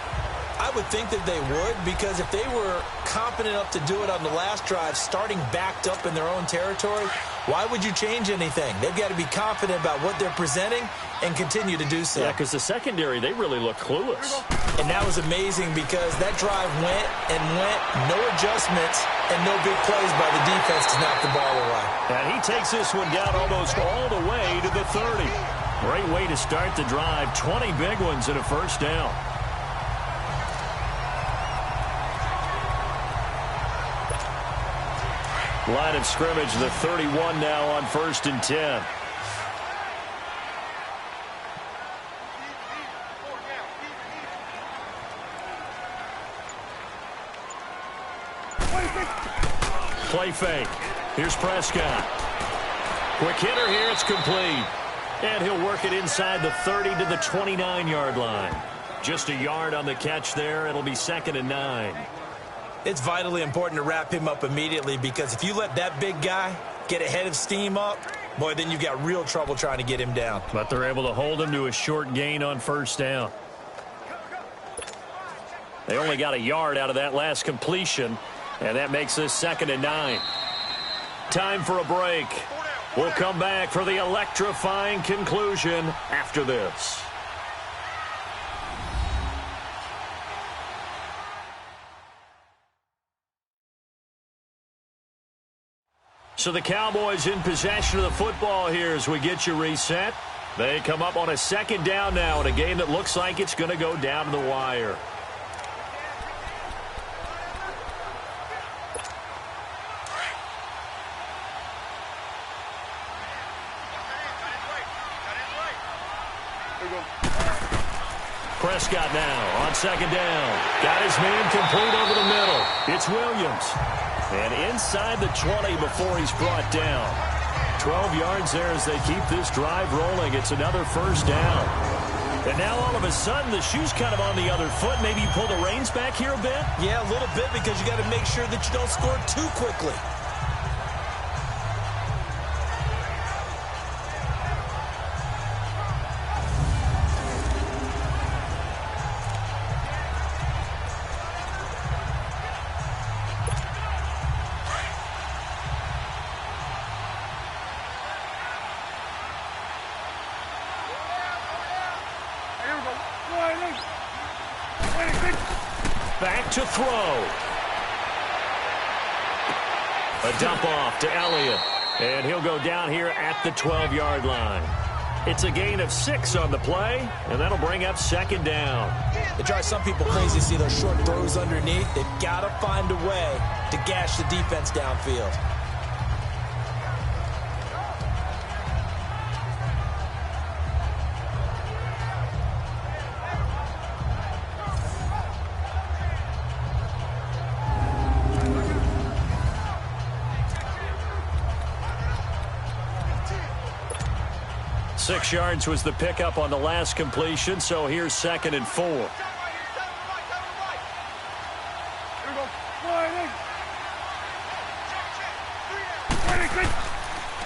I would think that they would, because if they were confident enough to do it on the last drive, starting backed up in their own territory, why would you change anything? They've got to be confident about what they're presenting and continue to do so. Yeah, because the secondary, they really look clueless. And that was amazing, because that drive went and went, no adjustments, and no big plays by the defense to knock the ball away. And he takes this one down almost all the way to the 30. Great way to start the drive. 20 big ones and a first down. Line of scrimmage, the 31 now on 1st and 10. Play fake. Here's Prescott. Quick hitter here. It's complete. And he'll work it inside the 30 to the 29-yard line. Just a yard on the catch there. It'll be 2nd and 9. It's vitally important to wrap him up immediately, because if you let that big guy get ahead of steam up, boy, then you've got real trouble trying to get him down. But they're able to hold him to a short gain on 1st down. They only got a yard out of that last completion, and that makes this 2nd and 9. Time for a break. We'll come back for the electrifying conclusion after this. So the Cowboys in possession of the football here as we get you reset. They come up on a 2nd down now in a game that looks like it's going to go down to the wire. Prescott now on 2nd down. Got his man complete over the middle. It's Williams. And inside the 20 before he's brought down. 12 yards there as they keep this drive rolling. It's another 1st down. And now all of a sudden the shoe's kind of on the other foot. Maybe you pull the reins back here a bit? Yeah, a little bit, because you got to make sure that you don't score too quickly. Back to throw. A dump off to Elliott. And he'll go down here at the 12-yard line. It's a gain of 6 on the play, and that'll bring up second down. It drives some people crazy to see those short throws underneath. They've got to find a way to gash the defense downfield. Six yards was the pickup on the last completion, so here's 2nd and 4.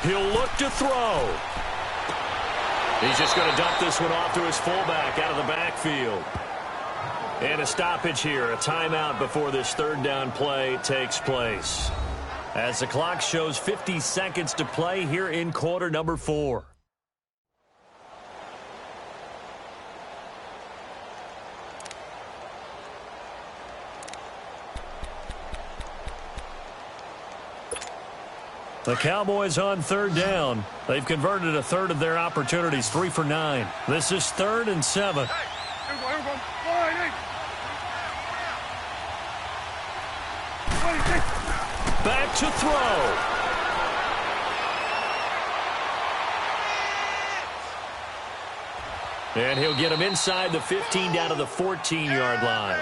He'll look to throw. He's just going to dump this one off to his fullback out of the backfield. And a stoppage here, a timeout before this third down play takes place. As the clock shows 50 seconds to play here in quarter number 4. The Cowboys on third down. They've converted a third of their opportunities, 3 for 9. This is 3rd and 7. Back to throw. And he'll get him inside the 15 down to the 14-yard line.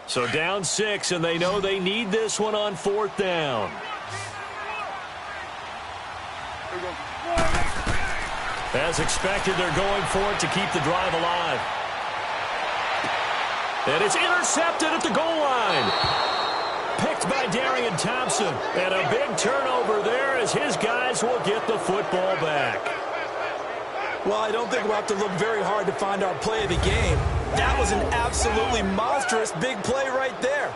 So down 6, and they know they need this one on 4th down. As expected, they're going for it to keep the drive alive. And it's intercepted at the goal line. Picked by Darian Thompson. And a big turnover there as his guys will get the football back. Well, I don't think we'll have to look very hard to find our play of the game. That was an absolutely monstrous big play right there.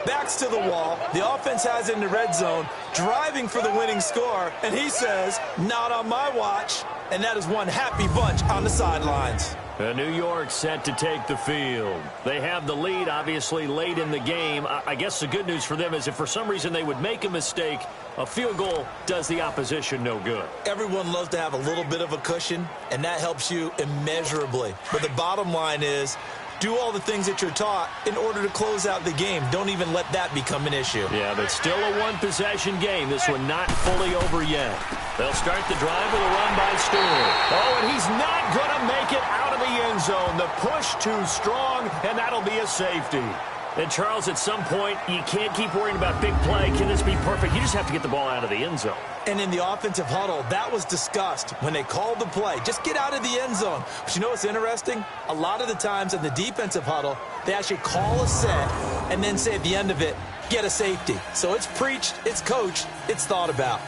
Backs to the wall. The offense has it in the red zone, driving for the winning score. And he says, not on my watch. And that is one happy bunch on the sidelines. New York set to take the field. They have the lead, obviously, late in the game. I guess the good news for them is if for some reason they would make a mistake, a field goal does the opposition no good. Everyone loves to have a little bit of a cushion, and that helps you immeasurably. But the bottom line is, do all the things that you're taught in order to close out the game. Don't even let that become an issue. Yeah, but still a one-possession game. This one not fully over yet. They'll start the drive with a run by Stewart. Oh, and he's not going to make it out of the end zone. The push too strong, and that'll be a safety. And, Charles, at some point, you can't keep worrying about big play. Can this be perfect? You just have to get the ball out of the end zone. And in the offensive huddle, that was discussed when they called the play. Just get out of the end zone. But you know what's interesting? A lot of the times in the defensive huddle, they actually call a set and then say at the end of it, get a safety. So it's preached, it's coached, it's thought about.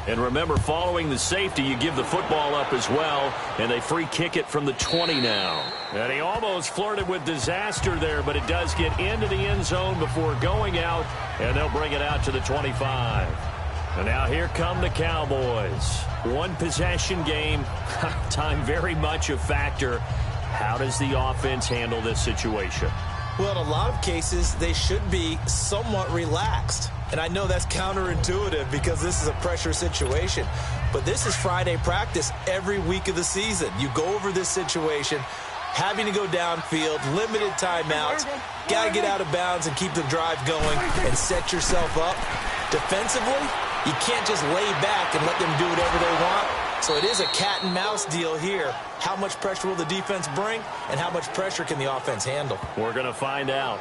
And remember, following the safety, you give the football up as well, and they free kick it from the 20 now. And he almost flirted with disaster there, but it does get into the end zone before going out, and they'll bring it out to the 25. And now here come the Cowboys. One possession game, time very much a factor. How does the offense handle this situation? Well, in a lot of cases, they should be somewhat relaxed. And I know that's counterintuitive because this is a pressure situation. But this is Friday practice every week of the season. You go over this situation, having to go downfield, limited timeouts, got to get out of bounds and keep the drive going and set yourself up. Defensively, you can't just lay back and let them do whatever they want. So it is a cat and mouse deal here. How much pressure will the defense bring and how much pressure can the offense handle? We're going to find out.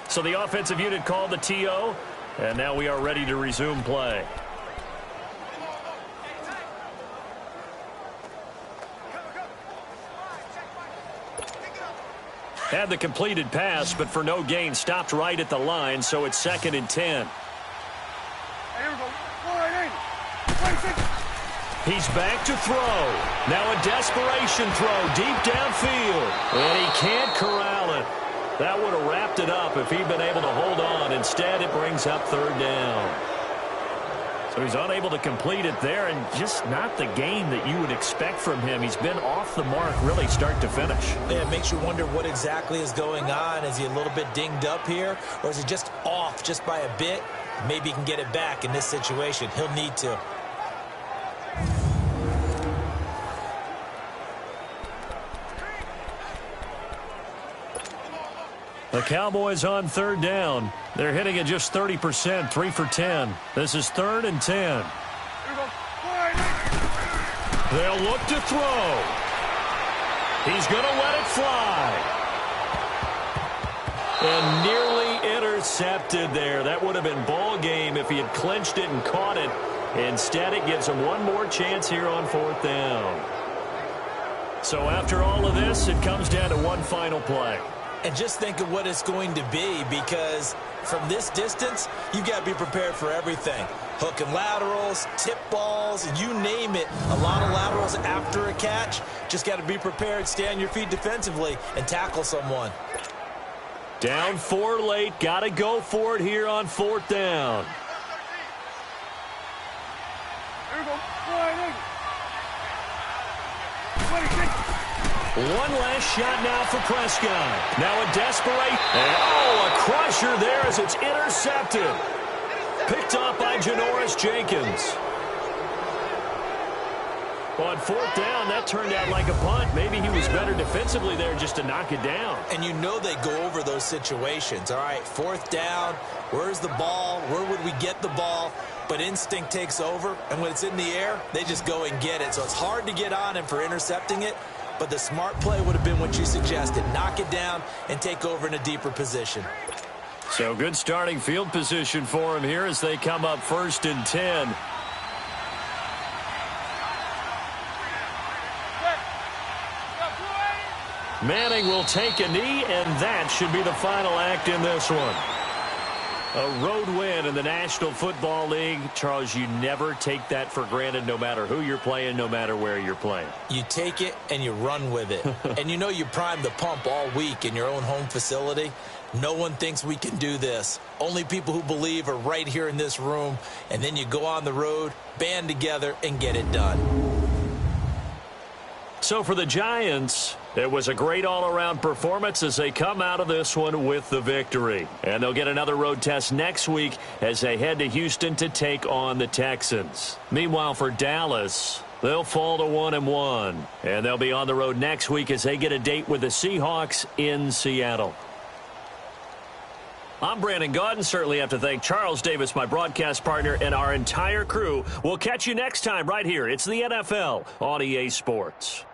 So the offensive unit called the TO, and now we are ready to resume play. Had the completed pass, but for no gain, stopped right at the line, so it's 2nd and 10. He's back to throw. Now a desperation throw deep downfield, and he can't corral it. That would have wrapped it up if he'd been able to hold on. Instead, it brings up 3rd down. So he's unable to complete it there, and just not the game that you would expect from him. He's been off the mark really start to finish. Yeah, it makes you wonder what exactly is going on. Is he a little bit dinged up here, or is he just off just by a bit? Maybe he can get it back in this situation. He'll need to. The Cowboys on 3rd down. They're hitting at just 30%, 3 for 10. This is 3rd and 10. They'll look to throw. He's going to let it fly. And nearly intercepted there. That would have been ball game if he had clinched it and caught it. Instead, it gives him one more chance here on 4th down. So after all of this, it comes down to one final play. And just think of what it's going to be, because from this distance, you've got to be prepared for everything. Hook and laterals, tip balls, you name it. A lot of laterals after a catch. Just got to be prepared, stay on your feet defensively, and tackle someone. Down 4 late. Got to go for it here on 4th down. One last shot now for Prescott. Now a desperate. And a crusher there as it's intercepted. Picked up by Janoris Jenkins. On 4th down, that turned out like a punt. Maybe he was better defensively there just to knock it down. And you know they go over those situations. All right, 4th down. Where's the ball? Where would we get the ball? But instinct takes over, and when it's in the air, they just go and get it. So it's hard to get on him for intercepting it. But the smart play would have been what you suggested. Knock it down and take over in a deeper position. So good starting field position for him here as they come up 1st and 10. Manning will take a knee, and that should be the final act in this one. A road win in the National Football League. Charles, you never take that for granted no matter who you're playing, no matter where you're playing. You take it and you run with it. And you know you primed the pump all week in your own home facility. No one thinks we can do this. Only people who believe are right here in this room. And then you go on the road, band together, and get it done. So for the Giants, it was a great all-around performance as they come out of this one with the victory. And they'll get another road test next week as they head to Houston to take on the Texans. Meanwhile, for Dallas, they'll fall to 1-1. And they'll be on the road next week as they get a date with the Seahawks in Seattle. I'm Brandon Gaudin. Certainly have to thank Charles Davis, my broadcast partner, and our entire crew. We'll catch you next time right here. It's the NFL on EA Sports.